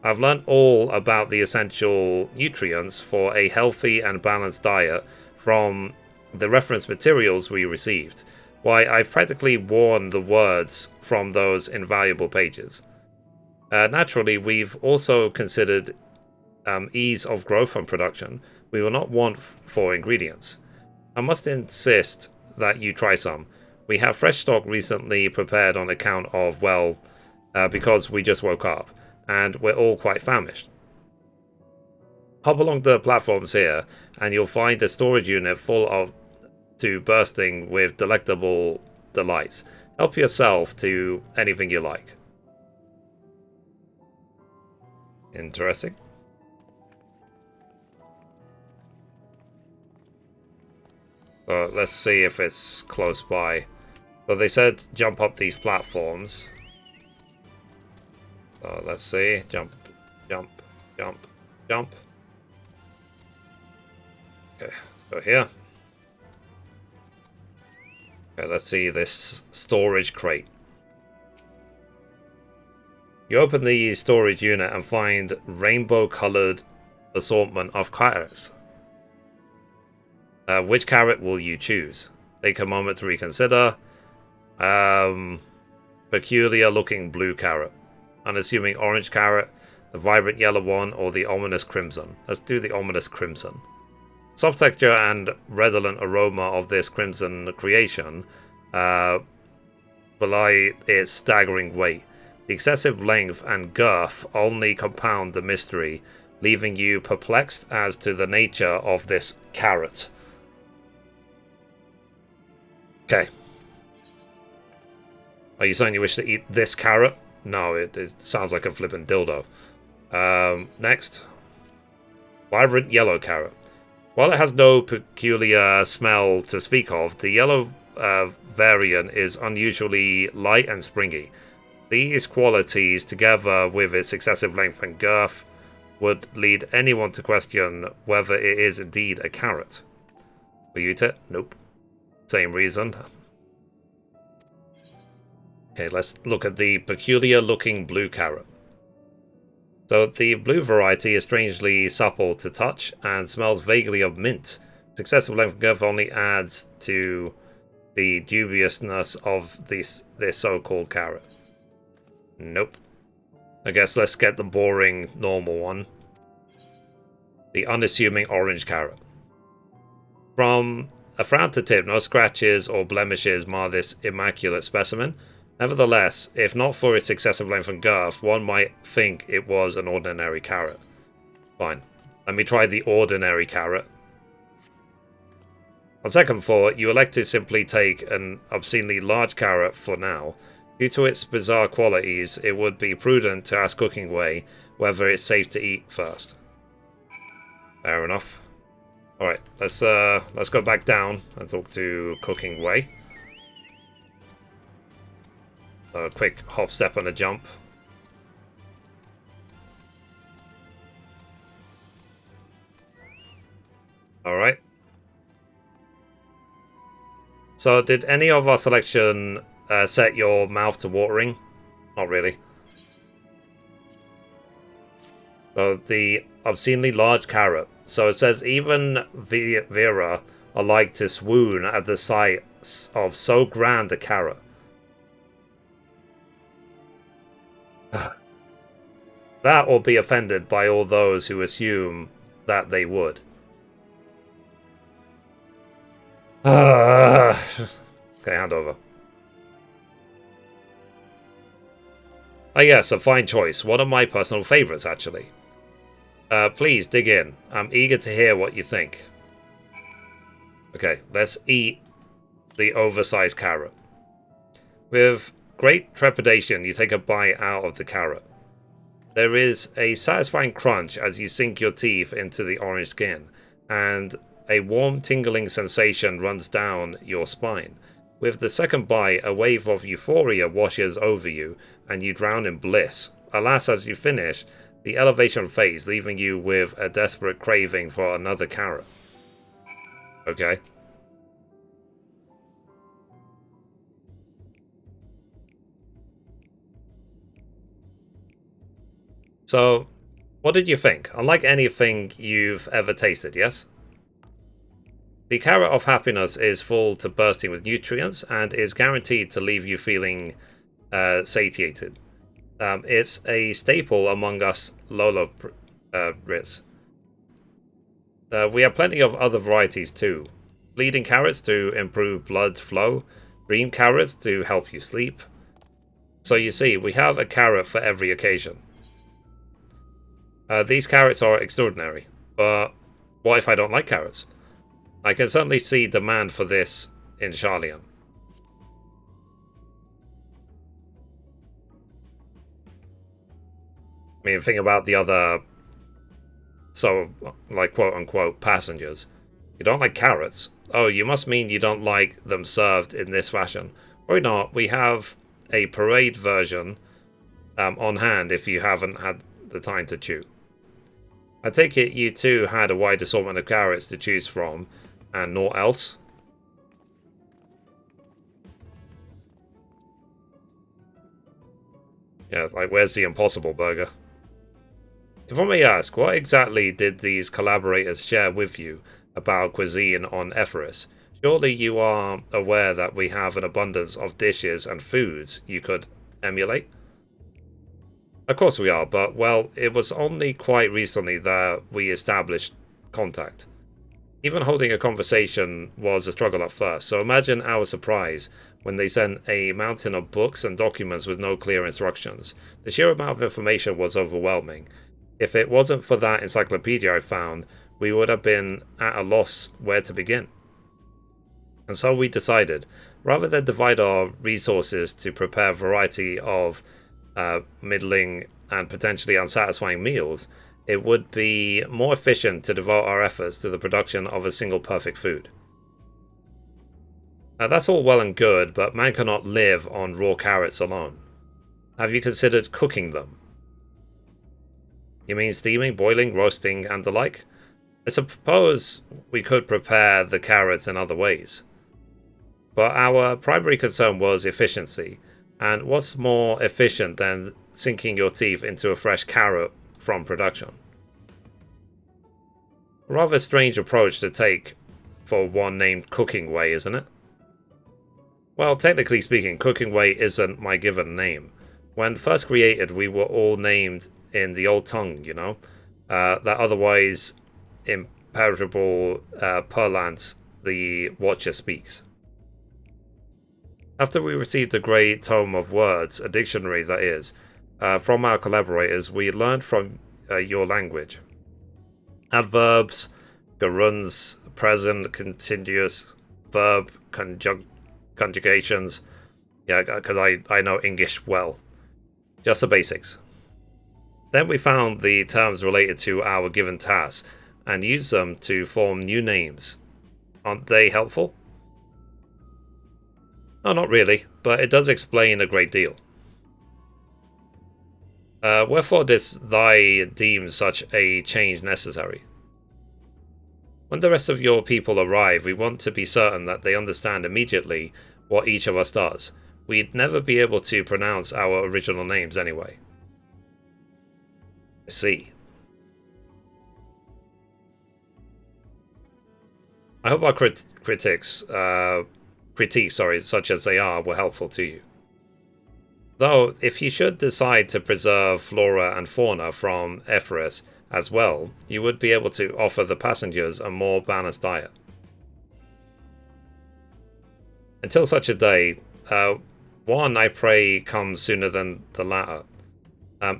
I've learnt all about the essential nutrients for a healthy and balanced diet from the reference materials we received. Why, I've practically worn the words from those invaluable pages. Naturally, we've also considered ease of growth and production. We will not want for ingredients. I must insist that you try some. We have fresh stock recently prepared on account of, well, because we just woke up, and we're all quite famished. Hop along the platforms here, and you'll find a storage unit full of to bursting with delectable delights. Help yourself to anything you like. Interesting. So let's see if it's close by. So they said jump up these platforms. So let's see. Jump, jump, jump, jump. Okay, let's go here. Okay, let's see this storage crate. You open the storage unit and find rainbow-coloured assortment of carrots. Which carrot will you choose? Take a moment to reconsider. Peculiar-looking blue carrot. Unassuming orange carrot. The vibrant yellow one, or the ominous crimson. Let's do the ominous crimson. Soft texture and redolent aroma of this crimson creation belie its staggering weight. The excessive length and girth only compound the mystery, leaving you perplexed as to the nature of this carrot. Okay. Are you saying you wish to eat this carrot? No, it sounds like a flippin' dildo. Next. Vibrant yellow carrot. While it has no peculiar smell to speak of, the yellow variant is unusually light and springy. These qualities, together with its excessive length and girth, would lead anyone to question whether it is indeed a carrot. Will you eat it? Nope. Same reason. Okay, let's look at the peculiar looking blue carrot. So the blue variety is strangely supple to touch and smells vaguely of mint. Its excessive length and girth only adds to the dubiousness of this so-called carrot. Nope. I guess let's get the boring normal one. The unassuming orange carrot. From a frown to tip, no scratches or blemishes mar this immaculate specimen. Nevertheless, if not for its excessive length and girth, one might think it was an ordinary carrot. Fine. Let me try the ordinary carrot. On second thought, you elect to simply take an obscenely large carrot for now. Due to its bizarre qualities, it would be prudent to ask Cooking Way whether it's safe to eat first. Fair enough. Alright, let's go back down and talk to Cooking Way. A quick hop, step, and a jump. Alright. So, did any of our selection set your mouth to watering? Not really. So, the obscenely large carrot. So it says, even Vera are like to swoon at the sight of so grand a carrot. That or be offended by all those who assume that they would. Okay, hand over. Oh yes, a fine choice. One of my personal favourites, actually. Please, dig in. I'm eager to hear what you think. Okay, let's eat the oversized carrot. With great trepidation, you take a bite out of the carrot. There is a satisfying crunch as you sink your teeth into the orange skin, and a warm, tingling sensation runs down your spine. With the second bite, a wave of euphoria washes over you, and you drown in bliss. Alas, as you finish, the elevation fades, leaving you with a desperate craving for another carrot. Okay. So, what did you think? Unlike anything you've ever tasted, yes? The carrot of happiness is full to bursting with nutrients and is guaranteed to leave you feeling satiated. It's a staple among us Lola Brits. We have plenty of other varieties too. Bleeding carrots to improve blood flow, green carrots to help you sleep. So you see, we have a carrot for every occasion. These carrots are extraordinary, but what if I don't like carrots? I can certainly see demand for this in Charlian. I mean, think about the other, like, quote-unquote passengers. You don't like carrots? Oh, you must mean you don't like them served in this fashion. Or not, we have a parade version on hand if you haven't had the time to chew. I take it you too had a wide assortment of carrots to choose from, and naught else? Yeah, like, where's the Impossible Burger? If I may ask, what exactly did these collaborators share with you about cuisine on Ephesus? Surely you are aware that we have an abundance of dishes and foods you could emulate? Of course we are, but, well, it was only quite recently that we established contact. Even holding a conversation was a struggle at first, so imagine our surprise when they sent a mountain of books and documents with no clear instructions. The sheer amount of information was overwhelming. If it wasn't for that encyclopedia I found, we would have been at a loss where to begin. And so we decided, rather than divide our resources to prepare a variety of middling and potentially unsatisfying meals, it would be more efficient to devote our efforts to the production of a single perfect food. That's all well and good, but man cannot live on raw carrots alone. Have you considered cooking them? You mean steaming, boiling, roasting, and the like? I suppose we could prepare the carrots in other ways. But our primary concern was efficiency, and what's more efficient than sinking your teeth into a fresh carrot from production? A rather strange approach to take for one named Cooking Way, isn't it? Well, technically speaking, Cooking Way isn't my given name. When first created, we were all named in the old tongue, you know? That otherwise impenetrable parlance the Watcher speaks. After we received a great tome of words, a dictionary that is, from our collaborators, we learned from your language. Adverbs, gerunds, present, continuous, verb, conjugations. Yeah, because I know English well. Just the basics. Then we found the terms related to our given tasks and used them to form new names. Aren't they helpful? No, not really, but it does explain a great deal. Wherefore dost thy deem such a change necessary? When the rest of your people arrive, we want to be certain that they understand immediately what each of us does. We'd never be able to pronounce our original names anyway. I see. I hope our critiques, such as they are, were helpful to you. Though, if you should decide to preserve flora and fauna from Ephesus as well, you would be able to offer the passengers a more balanced diet. Until such a day, one I pray comes sooner than the latter.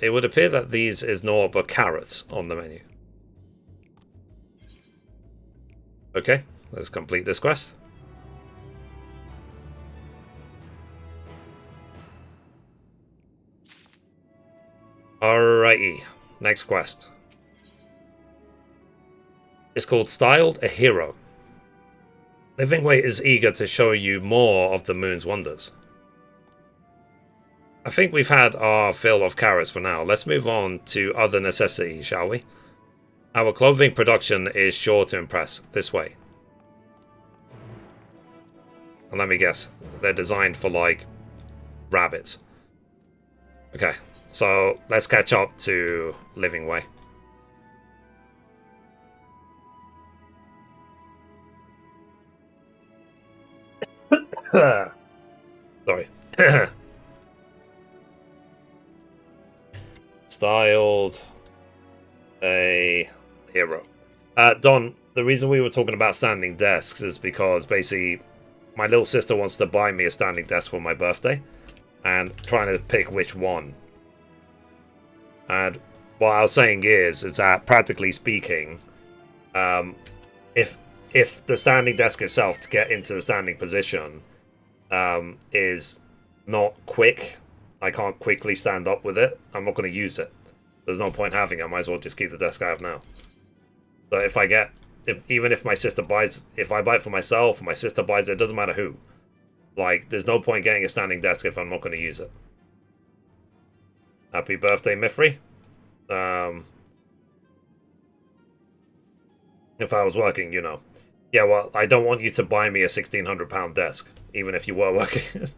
It would appear that these is naught but carrots on the menu. Okay, let's complete this quest. Alrighty, next quest. It's called Styled a Hero. Livingway is eager to show you more of the moon's wonders. I think we've had our fill of carrots for now. Let's move on to other necessities, shall we? Our clothing production is sure to impress. This way. And let me guess, they're designed for, like, rabbits. Okay, so let's catch up to Livingway. Sorry. Styled a hero. Don, the reason we were talking about standing desks is because basically my little sister wants to buy me a standing desk for my birthday and trying to pick which one. And what I was saying is that practically speaking, if the standing desk itself to get into the standing position is not quick, I can't quickly stand up with it, I'm not going to use it. There's no point having it, I might as well just keep the desk I have now. So even if my sister buys, if I buy it for myself, or my sister buys it, it doesn't matter who. Like, there's no point getting a standing desk if I'm not going to use it. Happy birthday, Mithrie. If I was working, you know. Yeah, well, I don't want you to buy me a £1,600 desk, even if you were working.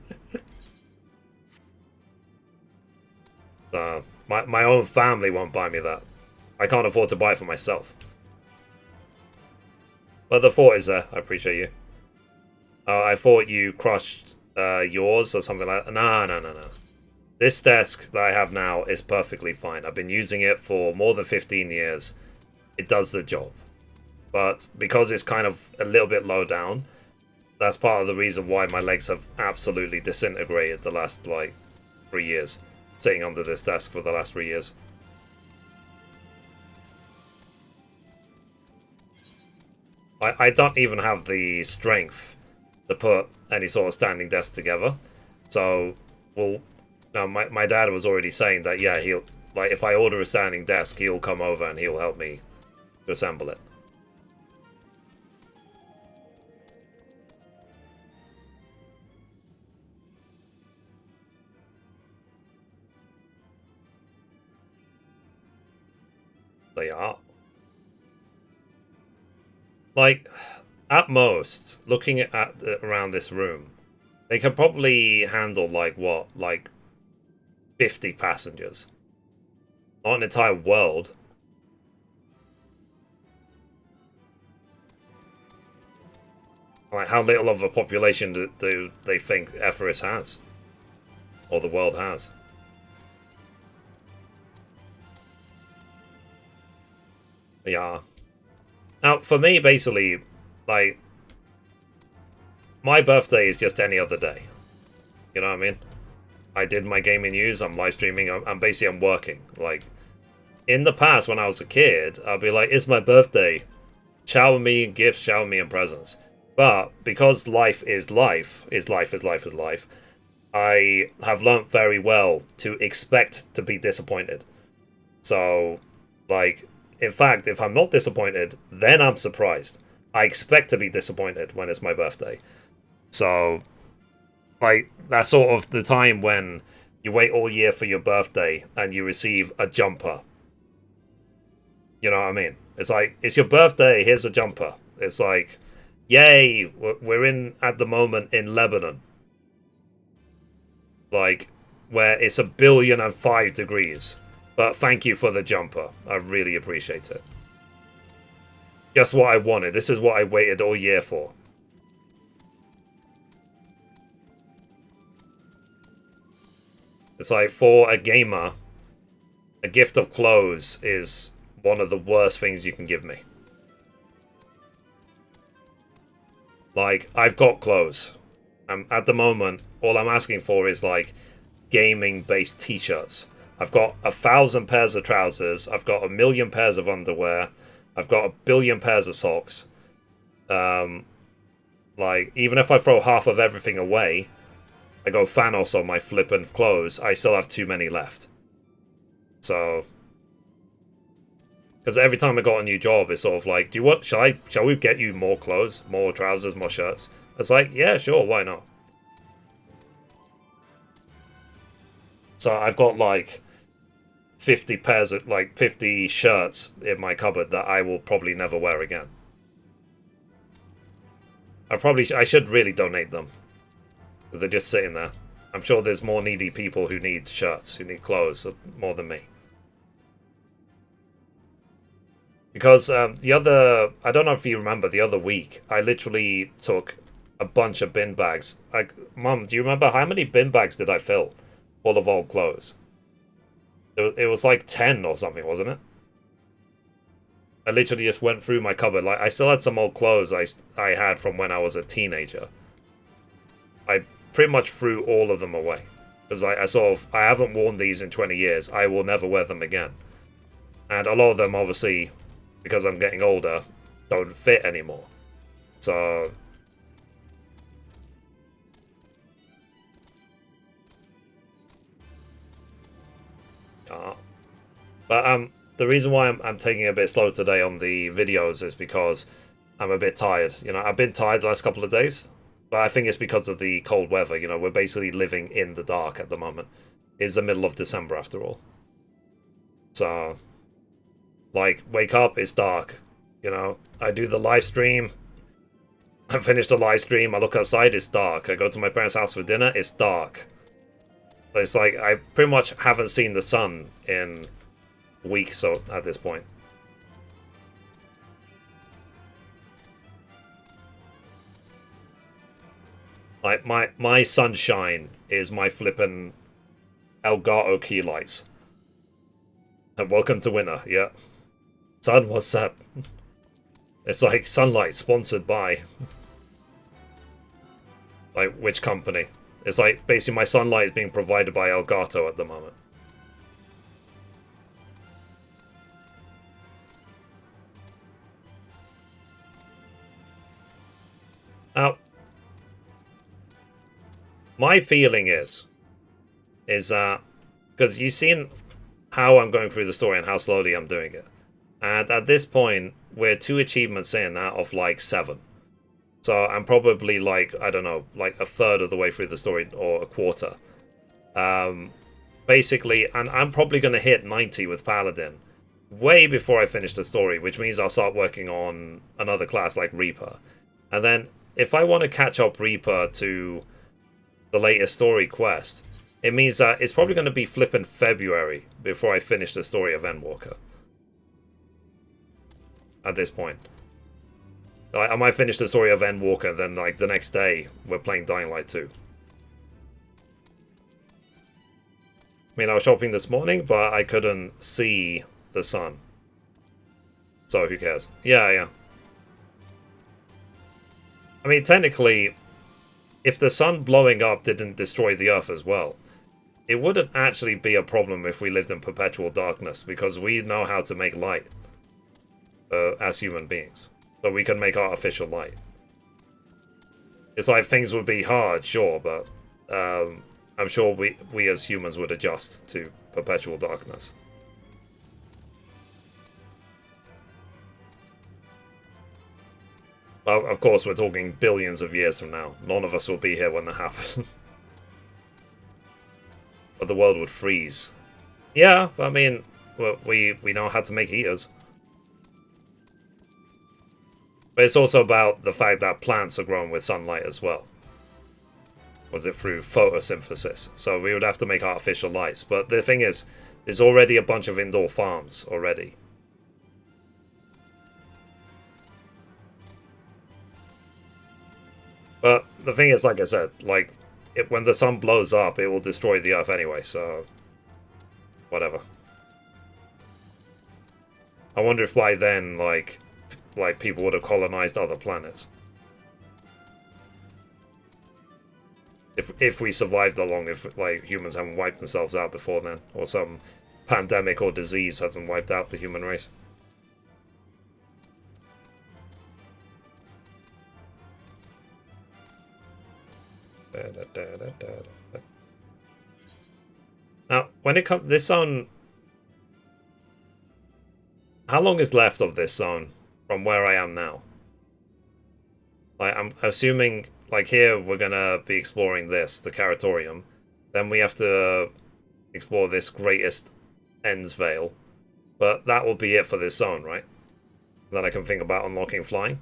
My own family won't buy me that. I can't afford to buy it for myself. But the thought is there. I appreciate you. I thought you crushed yours or something like that. No. This desk that I have now is perfectly fine. I've been using it for more than 15 years. It does the job. But because it's kind of a little bit low down, that's part of the reason why my legs have absolutely disintegrated the last, like, 3 years. Sitting under this desk for the last 3 years. I don't even have the strength to put any sort of standing desk together. So, well, now my dad was already saying that, yeah, he'll, like, if I order a standing desk, he'll come over and he'll help me to assemble it. They are. Like, at most, looking at around this room, they could probably handle, like, what? Like, 50 passengers. Not an entire world. Like, how little of a population do they think Ephorus has? Or the world has? Yeah. Now, for me, basically, like, my birthday is just any other day. You know what I mean? I did my gaming news, I'm live streaming, I'm working. Like, in the past, when I was a kid, I'd be like, it's my birthday. Shower me in gifts, shower me in presents. But, because life is life, I have learnt very well to expect to be disappointed. So, like, in fact, if I'm not disappointed, then I'm surprised. I expect to be disappointed when it's my birthday. So, like, that's sort of the time when you wait all year for your birthday and you receive a jumper. You know what I mean? It's like, it's your birthday, here's a jumper. It's like, yay, we're in, at the moment, in Lebanon. Like, where it's 1,000,005 degrees. But thank you for the jumper. I really appreciate it. Just what I wanted. This is what I waited all year for. It's like, for a gamer, a gift of clothes is one of the worst things you can give me. Like, I've got clothes. At the moment, all I'm asking for is, like, gaming-based t-shirts. I've got 1,000 pairs of trousers. I've got 1,000,000 pairs of underwear. I've got 1,000,000,000 pairs of socks. Like, even if I throw half of everything away, I go Thanos on my flippin' clothes, I still have too many left. So, because every time I got a new job, it's sort of like, do you want, shall we get you more clothes, more trousers, more shirts? It's like, yeah, sure, why not? So I've got like 50 pairs of, like, 50 shirts in my cupboard that I will probably never wear again. I should really donate them. They're just sitting there. I'm sure there's more needy people who need shirts, who need clothes, more than me. Because I don't know if you remember, the other week, I literally took a bunch of bin bags. Like, Mum, do you remember how many bin bags did I fill full of old clothes? It was like 10 or something, wasn't it? I literally just went through my cupboard. Like, I still had some old clothes I had from when I was a teenager. I pretty much threw all of them away. Because I haven't worn these in 20 years. I will never wear them again. And a lot of them, obviously, because I'm getting older, don't fit anymore. So, but the reason why I'm taking a bit slow today on the videos is because I'm a bit tired. You know, I've been tired the last couple of days, but I think it's because of the cold weather. You know, we're basically living in the dark at the moment. It's the middle of December after all. So, like, wake up, it's dark. You know, I do the live stream. I finish the live stream, I look outside, it's dark. I go to my parents' house for dinner, it's dark. It's like, I pretty much haven't seen the sun in weeks at this point. Like, my sunshine is my flippin' Elgato key lights. And welcome to winter, yeah. Sun, what's that? It's like sunlight sponsored by... like, which company? It's like, basically my sunlight is being provided by Elgato at the moment. Now, My feeling is that because you've seen how I'm going through the story and how slowly I'm doing it, and at this point we're 2 achievements in out of like 7. So I'm probably like, I don't know, like a third of the way through the story or a quarter. Basically, and I'm probably going to hit 90 with Paladin way before I finish the story, which means I'll start working on another class like Reaper. And then if I want to catch up Reaper to the latest story quest, it means that it's probably going to be flipping February before I finish the story of Endwalker. At this point. I might finish the story of Endwalker, then like the next day we're playing Dying Light 2. I mean, I was shopping this morning, but I couldn't see the sun. So who cares? Yeah. I mean, technically, if the sun blowing up didn't destroy the Earth as well, it wouldn't actually be a problem if we lived in perpetual darkness, because we know how to make light as human beings. So we can make artificial light. It's like things would be hard, sure, but I'm sure we as humans would adjust to perpetual darkness. Well, of course, we're talking billions of years from now. None of us will be here when that happens. But the world would freeze. Yeah, I mean, we know how to make heaters. But it's also about the fact that plants are grown with sunlight as well. Was it through photosynthesis? So we would have to make artificial lights. But the thing is, there's already a bunch of indoor farms already. But the thing is, like I said, like when the sun blows up, it will destroy the Earth anyway, so whatever. I wonder if by then, like people would have colonized other planets. If we survived that long, if like humans haven't wiped themselves out before then, or some pandemic or disease hasn't wiped out the human race. Now, when it comes this zone, how long is left of this zone from where I am now? Like, I'm assuming, like here, we're gonna be exploring this, the Caratorium. Then we have to explore this Greatest Ends Vale. But that will be it for this zone, right? Then I can think about unlocking flying.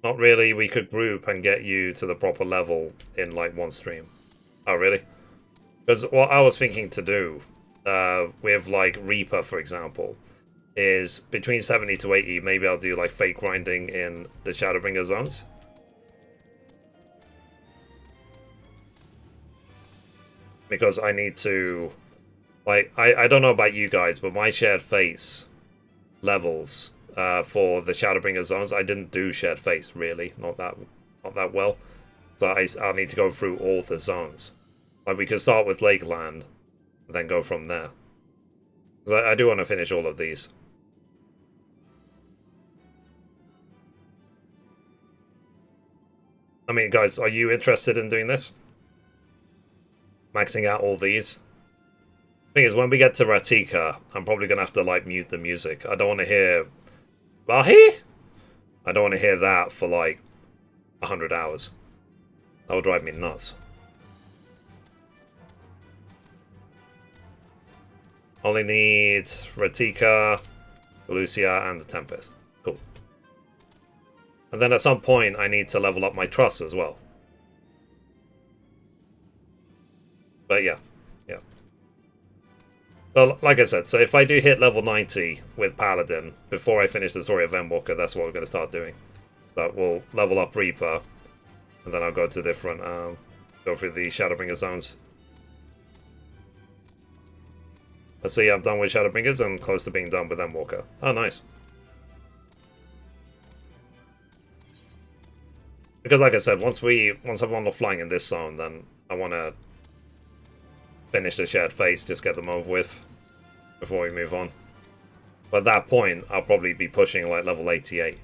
Not really, we could group and get you to the proper level in like one stream. Oh, really? Because what I was thinking to do with like Reaper, for example, is between 70 to 80, maybe I'll do like fake grinding in the Shadowbringer zones. Because I need to, like, I don't know about you guys, but my shared face levels for the Shadowbringer zones, I didn't do shared face really, not that well. So I'll need to go through all the zones. Like we could start with Lakeland, and then go from there. Because I do want to finish all of these. I mean, guys, are you interested in doing this? Maxing out all these? Thing is, when we get to Ratika, I'm probably gonna have to like mute the music. I don't want to hear Bahi? I don't want to hear that for like 100 hours. That would drive me nuts. Only need Ratika, Lucia, and the Tempest. Cool. And then at some point, I need to level up my trust as well. But yeah. So, like I said, so if I do hit level 90 with Paladin before I finish the story of Endwalker, that's what we're going to start doing. So we'll level up Reaper, and then I'll go to different, go through the Shadowbringer zones. Let's see, I'm done with Shadowbringers and close to being done with Endwalker. Oh, nice. Because like I said, once I've unlocked flying in this zone, then I want to finish the shared face, just get them over with before we move on. But at that point, I'll probably be pushing like level 88.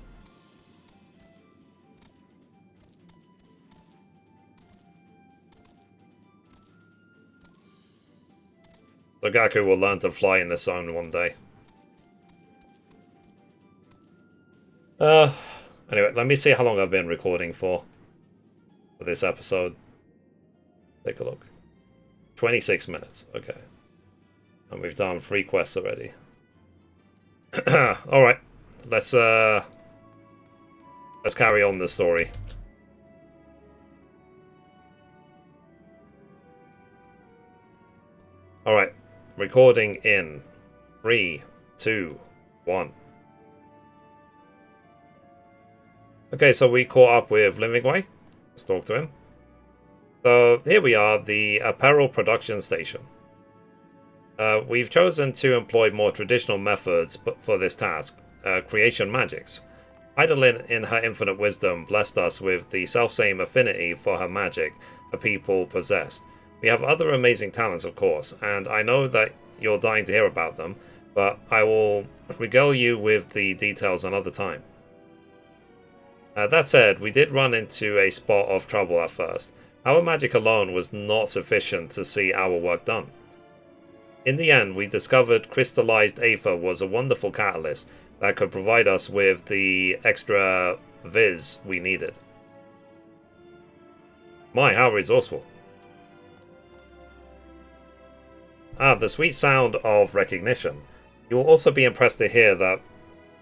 So Gaku will learn to fly in the zone one day. Anyway, let me see how long I've been recording for this episode. Take a look. 26 minutes, okay. And we've done 3 quests already. Alright, let's carry on the story. Alright, recording in 3, 2, 1. Okay, so we caught up with Livingway. Let's talk to him. So here we are, the apparel production station. We've chosen to employ more traditional methods for this task, creation magics. Idolin, in her infinite wisdom, blessed us with the selfsame affinity for her magic her people possessed. We have other amazing talents, of course, and I know that you're dying to hear about them, but I will regale you with the details another time. That said, we did run into a spot of trouble at first. Our magic alone was not sufficient to see our work done. In the end, we discovered crystallized aether was a wonderful catalyst that could provide us with the extra viz we needed. My, how resourceful. The sweet sound of recognition. You will also be impressed to hear that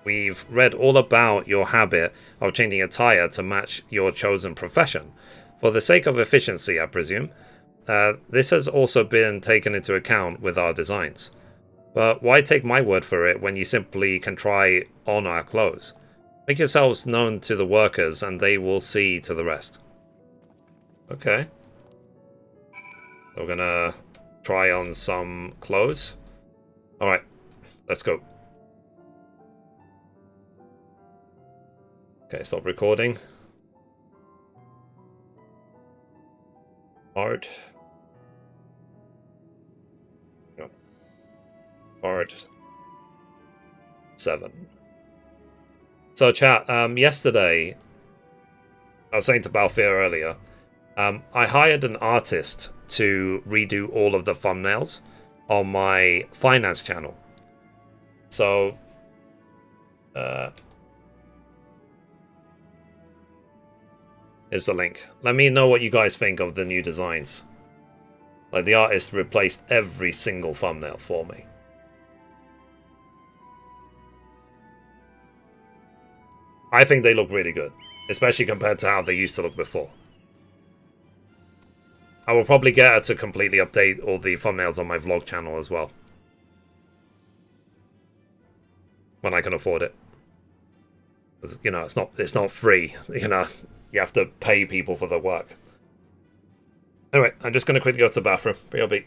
we've read all about your habit of changing attire to match your chosen profession. For the sake of efficiency, I presume. This has also been taken into account with our designs. But why take my word for it when you simply can try on our clothes? Make yourselves known to the workers and they will see to the rest. Okay. We're gonna try on some clothes. Alright, let's go. Okay, stop recording. Hard. No. Hard. 7. So chat, yesterday, I was saying to Balfir earlier, I hired an artist to redo all of the thumbnails on my finance channel. So, here's the link. Let me know what you guys think of the new designs. Like, the artist replaced every single thumbnail for me. I think they look really good, especially compared to how they used to look before. I will probably get her to completely update all the thumbnails on my vlog channel as well. When I can afford it. You know, it's not free, you know. You have to pay people for their work. Anyway, I'm just going to quickly go to the bathroom. BRB.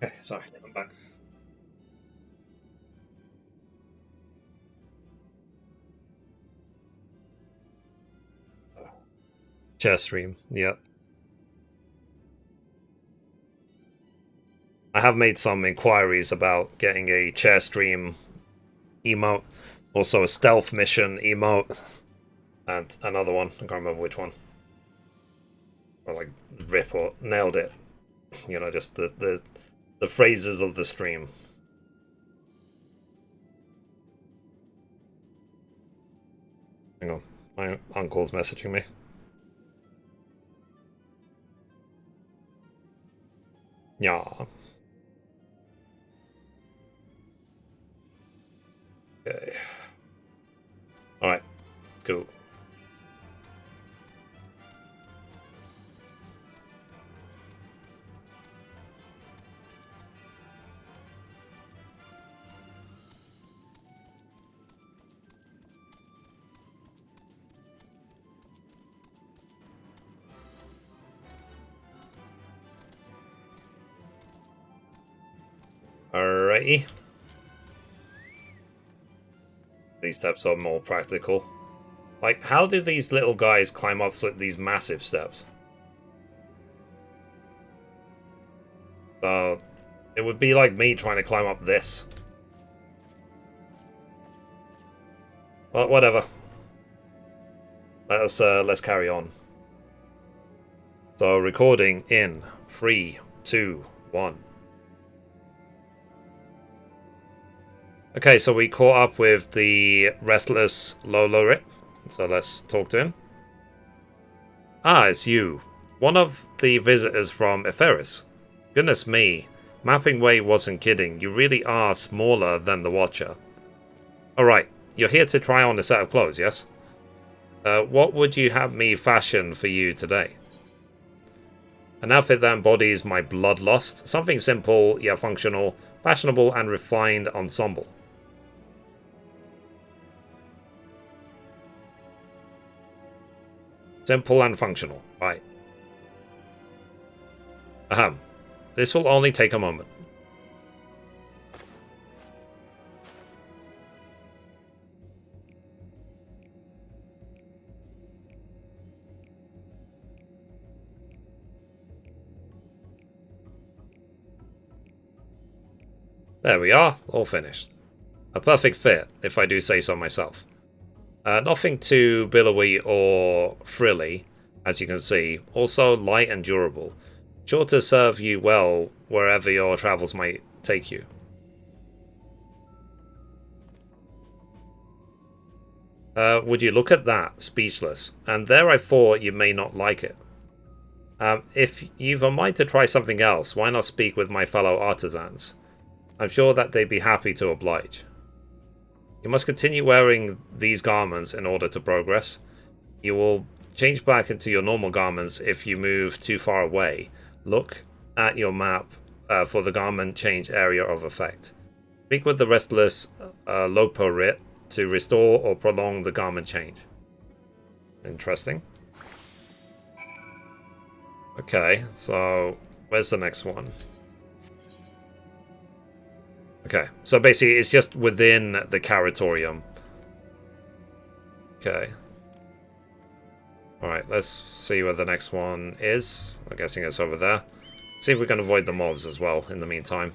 Okay, sorry, I'm back. Chair stream, yep. I have made some inquiries about getting a chair stream emote, also a stealth mission emote, and another one. I can't remember which one. Or like rip or nailed it. You know, just the phrases of the stream. Hang on, my uncle's messaging me. Yeah. Okay. Alright, let's go. Alrighty. These steps are more practical. Like, how do these little guys climb up these massive steps? It would be like me trying to climb up this. Well, whatever. Let's carry on. So, recording in 3, 2, 1. Okay, so we caught up with the restless Lolorit. So let's talk to him. Ah, it's you. One of the visitors from Eferis. Goodness me. Mapping Way wasn't kidding. You really are smaller than the Watcher. Alright, you're here to try on a set of clothes, yes? What would you have me fashion for you today? An outfit that embodies my bloodlust. Something simple, yet functional, fashionable, and refined ensemble. Simple and functional. Right. Ahem. This will only take a moment. There we are, all finished. A perfect fit, if I do say so myself. Nothing too billowy or frilly, as you can see. Also light and durable. Sure to serve you well wherever your travels might take you. Would you look at that? Speechless. And there I thought you may not like it. If you've a mind to try something else, why not speak with my fellow artisans? I'm sure that they'd be happy to oblige. You must continue wearing these garments in order to progress. You will change back into your normal garments if you move too far away. Look at your map for the garment change area of effect. Speak with the restless Loporit to restore or prolong the garment change. Interesting. Okay, so where's the next one? Okay, so basically it's just within the Carrotorium. Okay. Alright, let's see where the next one is. I'm guessing it's over there. See if we can avoid the mobs as well in the meantime.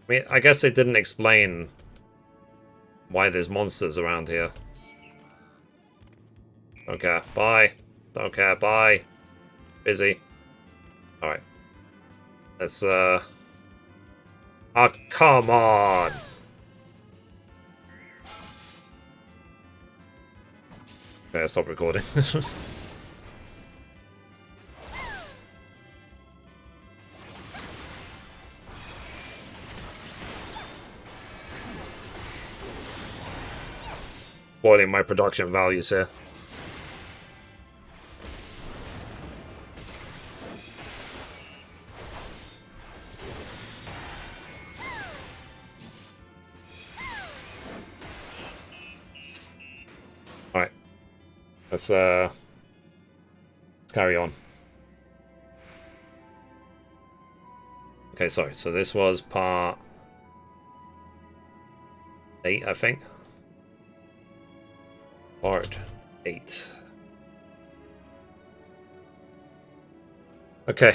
I mean, I guess it didn't explain why there's monsters around here. Okay, bye. Don't care, bye. Busy. Alright. Let's, Oh, come on! Okay, stop recording. Spoiling my production values here. Alright. Let's carry on. Okay, sorry. So this was part 8, I think. Part 8. Okay.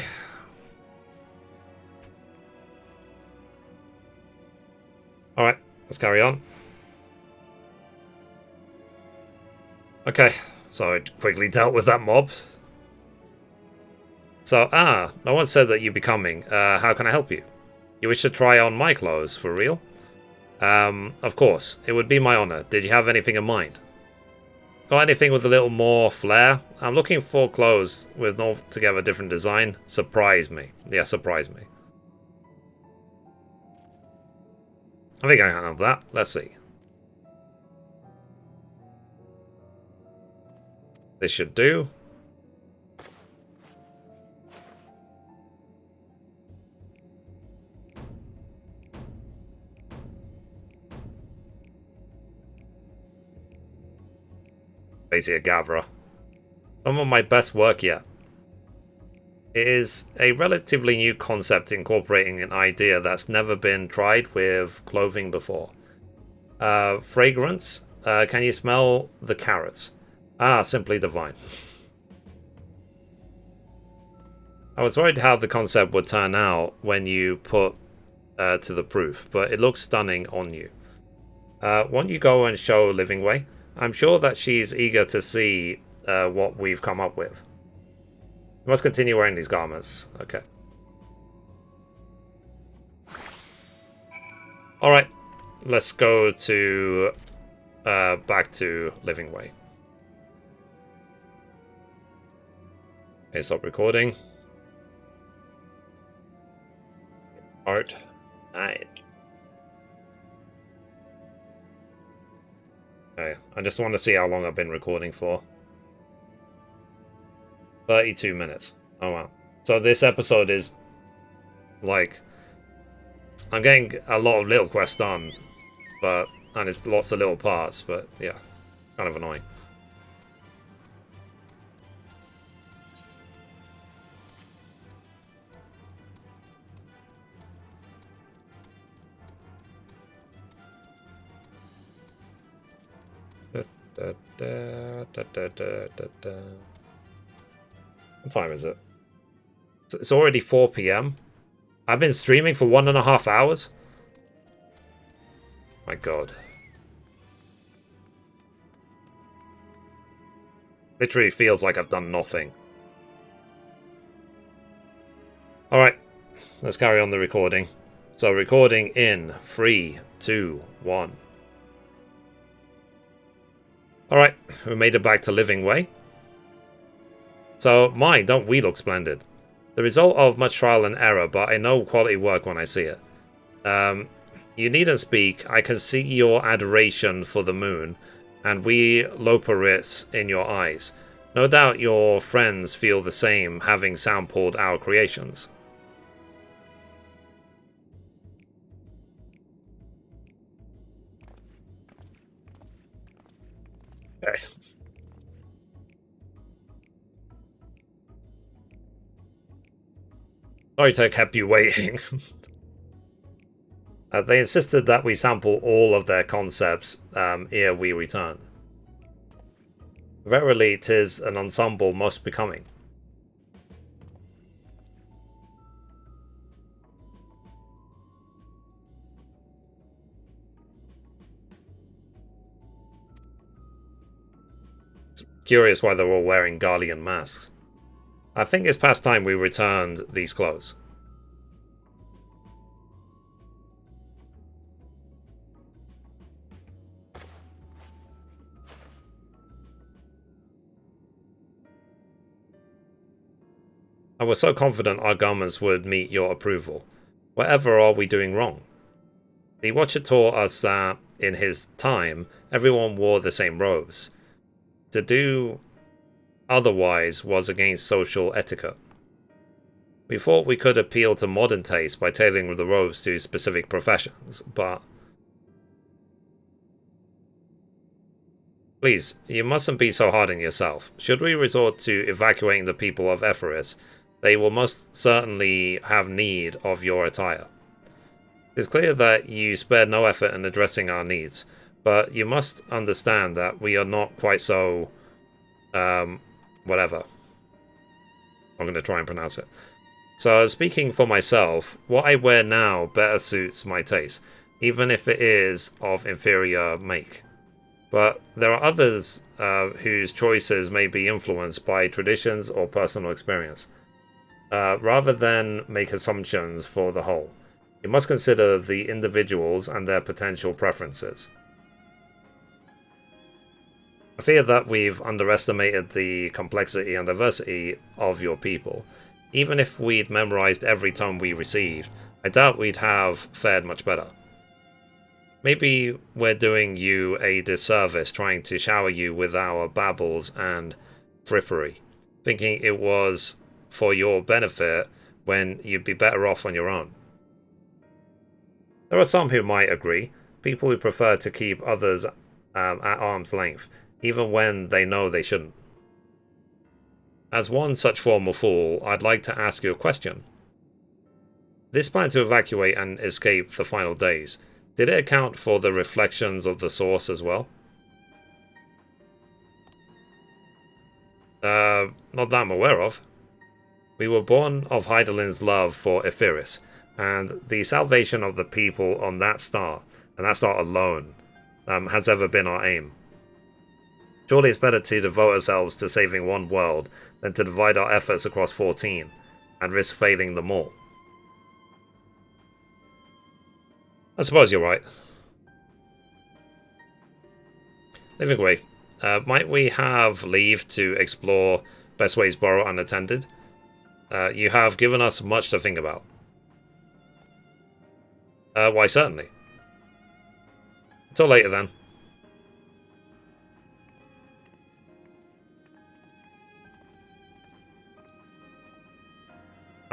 Alright, let's carry on. Okay, so I quickly dealt with that mob. So, no one said that you'd be coming. How can I help you? You wish to try on my clothes, for real? Of course. It would be my honor. Did you have anything in mind? Got anything with a little more flair? I'm looking for clothes with an altogether different design. Surprise me. Yeah, surprise me. I think I can have that. Let's see. This should do. Basically a gatherer. Some of my best work yet. It is a relatively new concept incorporating an idea that's never been tried with clothing before. Fragrance. Can you smell the carrots? Simply divine. I was worried how the concept would turn out when you put to the proof, but it looks stunning on you. Won't you go and show Living Way? I'm sure that she's eager to see what we've come up with. You must continue wearing these garments. Okay. Alright. Let's go to back to Living Way. Okay, stop recording. Part 9. Okay, I just want to see how long I've been recording for. 32 minutes. Oh wow. So this episode is like, I'm getting a lot of little quests done, and it's lots of little parts, but yeah, kind of annoying. What time is it? It's already 4 p.m. I've been streaming for 1.5 hours? My god. Literally feels like I've done nothing. Alright, let's carry on the recording. So recording in 3, 2, 1. Alright, we made it back to Living Way. So, don't we look splendid? The result of much trial and error, but I know quality work when I see it. You needn't speak. I can see your adoration for the moon, and we Loperites in your eyes. No doubt your friends feel the same, having sampled our creations. Okay. Sorry to have kept you waiting. They insisted that we sample all of their concepts ere we returned. Verily, 'tis an ensemble most becoming. It's curious why they're all wearing Guardian masks. I think it's past time we returned these clothes. I was so confident our garments would meet your approval. Whatever are we doing wrong? The Watcher taught us that, in his time, everyone wore the same robes. To do otherwise was against social etiquette. We thought we could appeal to modern taste by tailoring the robes to specific professions, but Please, you mustn't be so hard on yourself. Should we resort to evacuating the people of Ephesus, they will most certainly have need of your attire. It's clear that you spared no effort in addressing our needs, but you must understand that we are not quite so... whatever. I'm going to try and pronounce it. So, speaking for myself, what I wear now better suits my taste, even if it is of inferior make. But there are others whose choices may be influenced by traditions or personal experience. Rather than make assumptions for the whole, you must consider the individuals and their potential preferences. I fear that we've underestimated the complexity and diversity of your people. Even if we'd memorized every tome we received, I doubt we'd have fared much better. Maybe we're doing you a disservice trying to shower you with our babbles and frippery, thinking it was for your benefit when you'd be better off on your own. There are some who might agree, people who prefer to keep others at arm's length, even when they know they shouldn't. As one such formal fool, I'd like to ask you a question. This plan to evacuate and escape the final days, did it account for the reflections of the source as well? Not that I'm aware of. We were born of Hydaelyn's love for Ephyris, and the salvation of the people on that star, and that star alone, has ever been our aim. Surely it's better to devote ourselves to saving one world than to divide our efforts across 14, and risk failing them all. I suppose you're right. Living Way, might we have leave to explore Best Ways Borough unattended? You have given us much to think about. Why, certainly. Until later, then.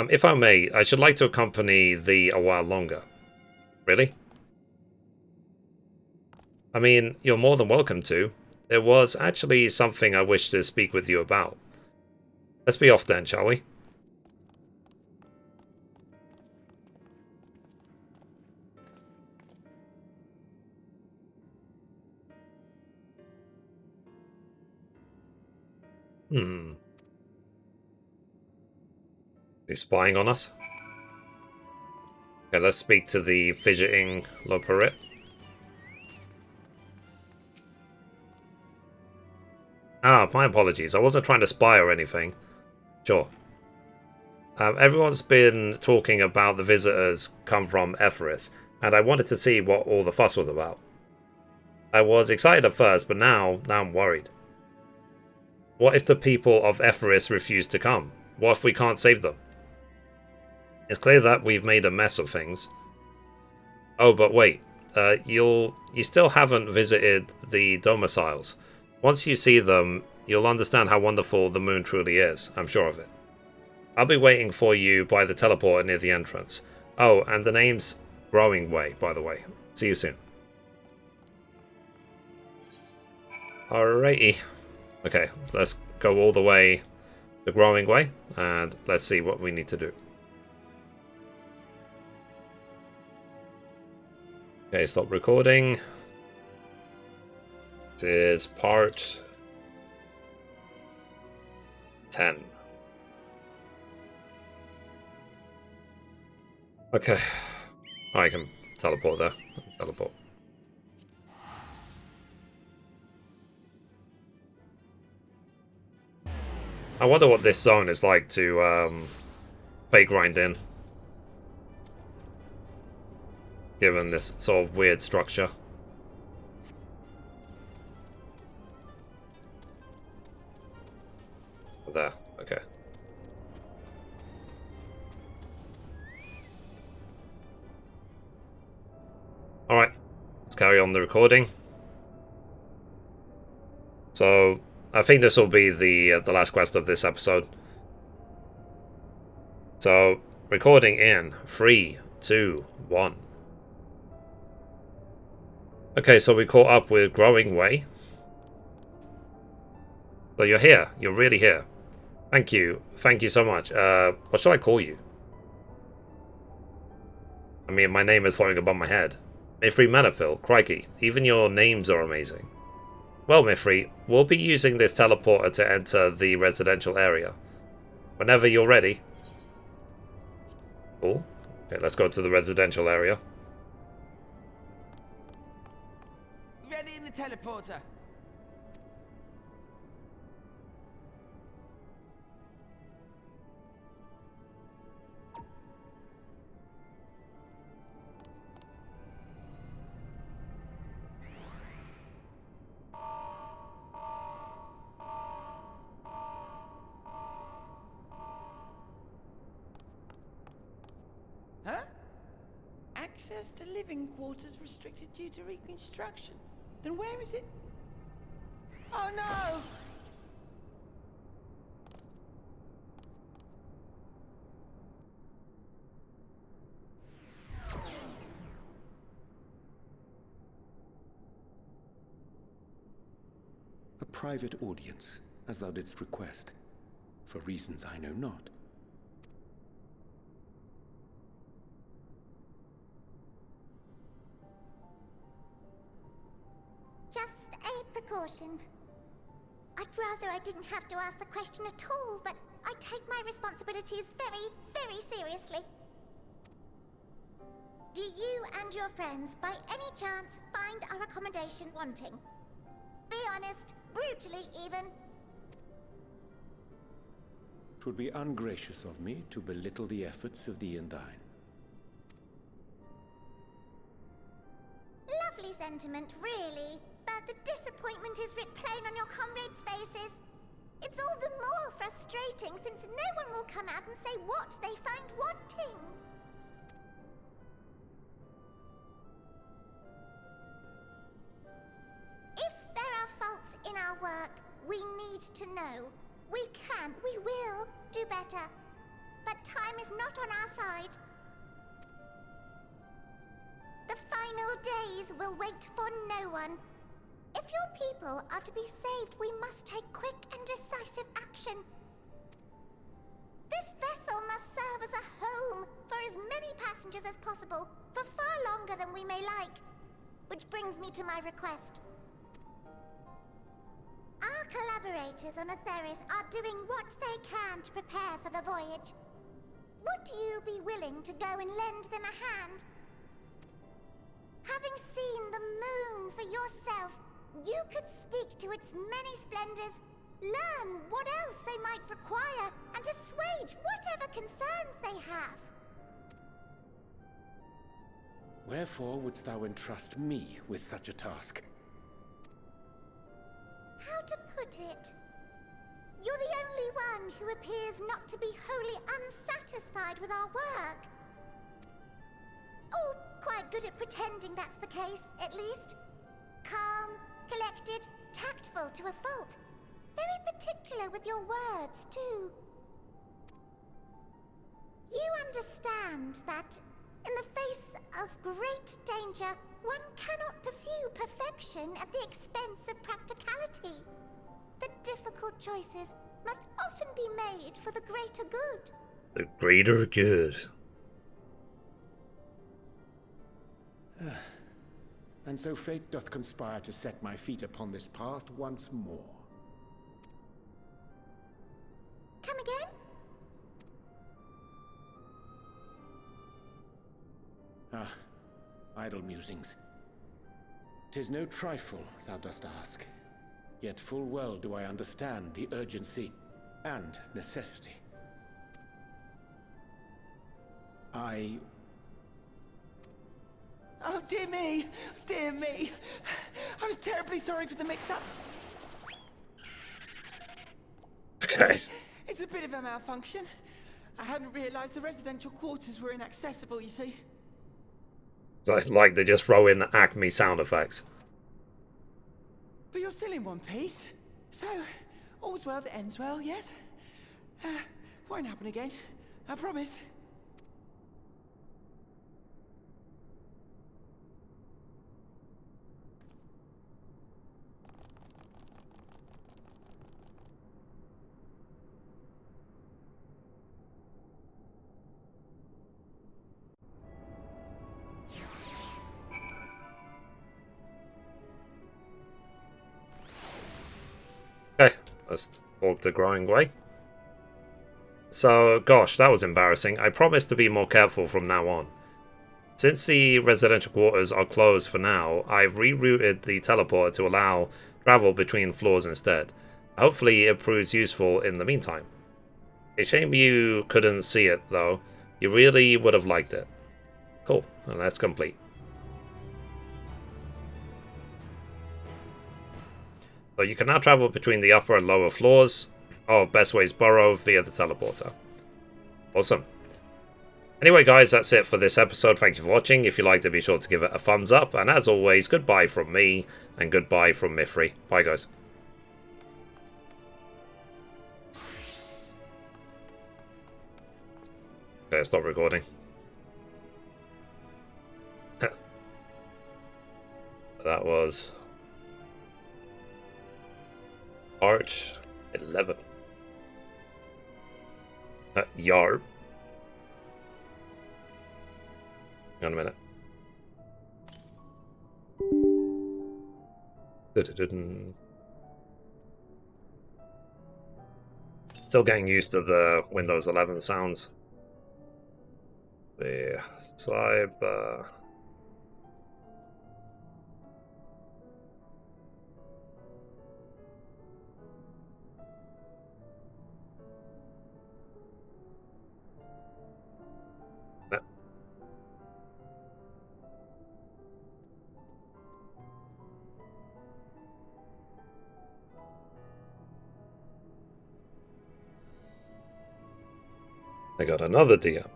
If I may, I should like to accompany thee a while longer. Really? I mean, you're more than welcome to. There was actually something I wish to speak with you about. Let's be off then, shall we? He's spying on us? Okay, let's speak to the fidgeting Loperit. Ah, my apologies. I wasn't trying to spy or anything. Sure. Everyone's been talking about the visitors come from Ephesus, and I wanted to see what all the fuss was about. I was excited at first, but now I'm worried. What if the people of Ephesus refuse to come? What if we can't save them? It's clear that we've made a mess of things. Oh, but wait. You still haven't visited the domiciles. Once you see them, you'll understand how wonderful the moon truly is. I'm sure of it. I'll be waiting for you by the teleporter near the entrance. Oh, and the name's Growing Way, by the way. See you soon. Alrighty. Okay, let's go all the way the Growing Way, and let's see what we need to do. Okay, stop recording. This is part 10. Okay. Oh, I can teleport there. Teleport. I wonder what this zone is like to play grind in. Given this sort of weird structure. There, okay. Alright, let's carry on the recording. So, I think this will be the last quest of this episode. So, recording in 3, 2, 1. Okay, so we caught up with Growing Way. So you're here. You're really here. Thank you. Thank you so much. What should I call you? I mean, my name is floating above my head. Mithrie Manafil. Crikey. Even your names are amazing. Well, Mithrie, we'll be using this teleporter to enter the residential area. Whenever you're ready. Cool. Okay, let's go to the residential area. Ready in the teleporter. Huh? Access to living quarters restricted due to reconstruction. Then where is it? Oh no! A private audience, as thou didst request, for reasons I know not. Just a precaution. I'd rather I didn't have to ask the question at all, but I take my responsibilities very, very seriously. Do you and your friends, by any chance, find our accommodation wanting? Be honest, brutally even. 'Twould be ungracious of me to belittle the efforts of thee and thine. Lovely sentiment, really. But the disappointment is writ plain on your comrades' faces. It's all the more frustrating since no one will come out and say what they find wanting. If there are faults in our work, we need to know. We will do better. But time is not on our side. The final days will wait for no one. If your people are to be saved, we must take quick and decisive action. This vessel must serve as a home for as many passengers as possible, for far longer than we may like. Which brings me to my request. Our collaborators on Atheris are doing what they can to prepare for the voyage. Would you be willing to go and lend them a hand? Having seen the moon for yourself, you could speak to its many splendors, learn what else they might require, and assuage whatever concerns they have. Wherefore wouldst thou entrust me with such a task? How to put it? You're the only one who appears not to be wholly unsatisfied with our work. Or quite good at pretending that's the case, at least. Calm, collected, tactful to a fault. Very particular with your words, too. You understand that, in the face of great danger, one cannot pursue perfection at the expense of practicality. The difficult choices must often be made for the greater good. The greater good. And so fate doth conspire to set my feet upon this path once more. Come again? Idle musings. 'Tis no trifle thou dost ask, yet full well do I understand the urgency and necessity. Oh, dear me! Dear me! I was terribly sorry for the mix-up. Okay. It's a bit of a malfunction. I hadn't realized the residential quarters were inaccessible, you see. It's like they just throw in Acme sound effects. But you're still in one piece. So, all's well that ends well, yes? Won't happen again. I promise. Okay, let's walk the growing way. So, gosh, that was embarrassing. I promise to be more careful from now on. Since the residential quarters are closed for now, I've rerouted the teleporter to allow travel between floors instead. Hopefully it proves useful in the meantime. A shame you couldn't see it, though. You really would have liked it. Cool, and that's complete. So you can now travel between the upper and lower floors of Best Ways Borough via the teleporter. Awesome. Anyway, guys, that's it for this episode. Thank you for watching. If you liked it, be sure to give it a thumbs up. And as always, goodbye from me, and goodbye from Mithrie. Bye, guys. Okay, stop recording. That was Part 11. Yard. Hang on a minute. Still getting used to the Windows 11 sounds. The cyber. I got another DM.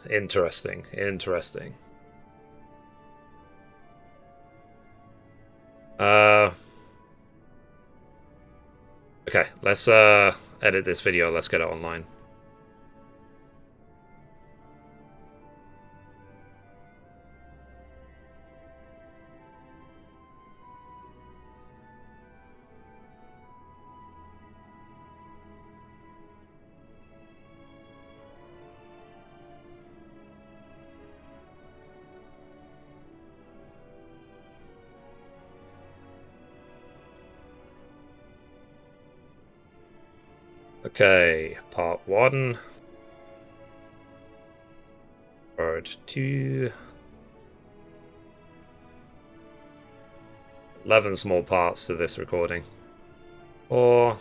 Interesting. Interesting. Okay, let's edit this video. Let's get it online. Okay, part 1. Part 2. 11 small parts to this recording. 4.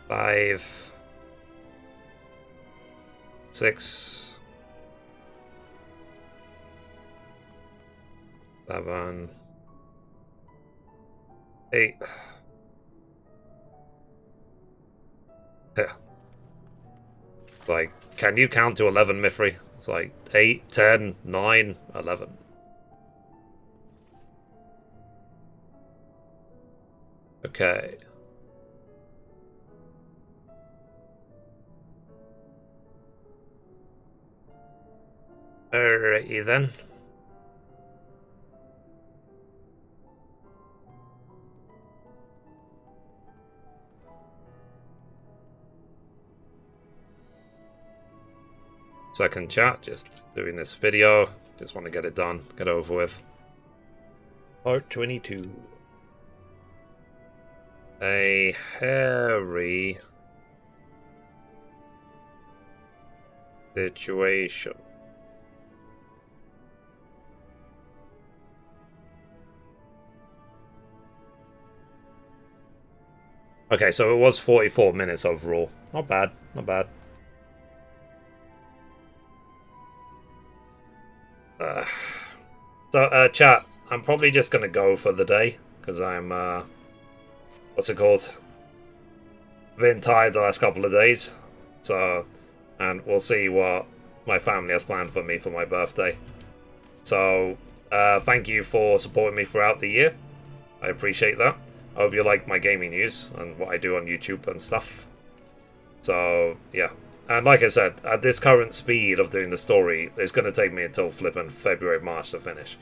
5. 6. 7. 8. Yeah. Like, can you count to 11, Mithrie? It's like 8, 10, 9, 11. Okay. Alrighty then. Second chat, just doing this video. Just want to get it done, get over with. Part 22. A hairy situation. Okay, so it was 44 minutes overall. Not bad, not bad. Chat, I'm probably just going to go for the day, because I'm, what's it called? Been tired the last couple of days, so, and we'll see what my family has planned for me for my birthday. So, thank you for supporting me throughout the year. I appreciate that. I hope you like my gaming news and what I do on YouTube and stuff. So, yeah. And like I said, at this current speed of doing the story, it's going to take me until flipping February, March to finish.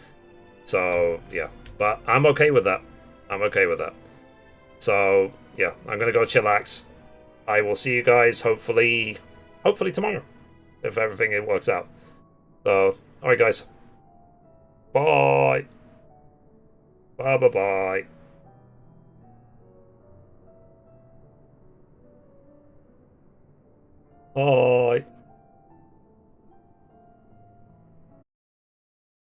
So, yeah. But I'm okay with that. I'm okay with that. So, yeah. I'm going to go chillax. I will see you guys hopefully tomorrow. if everything it works out. So, alright guys. Bye. Bye bye bye. Bye.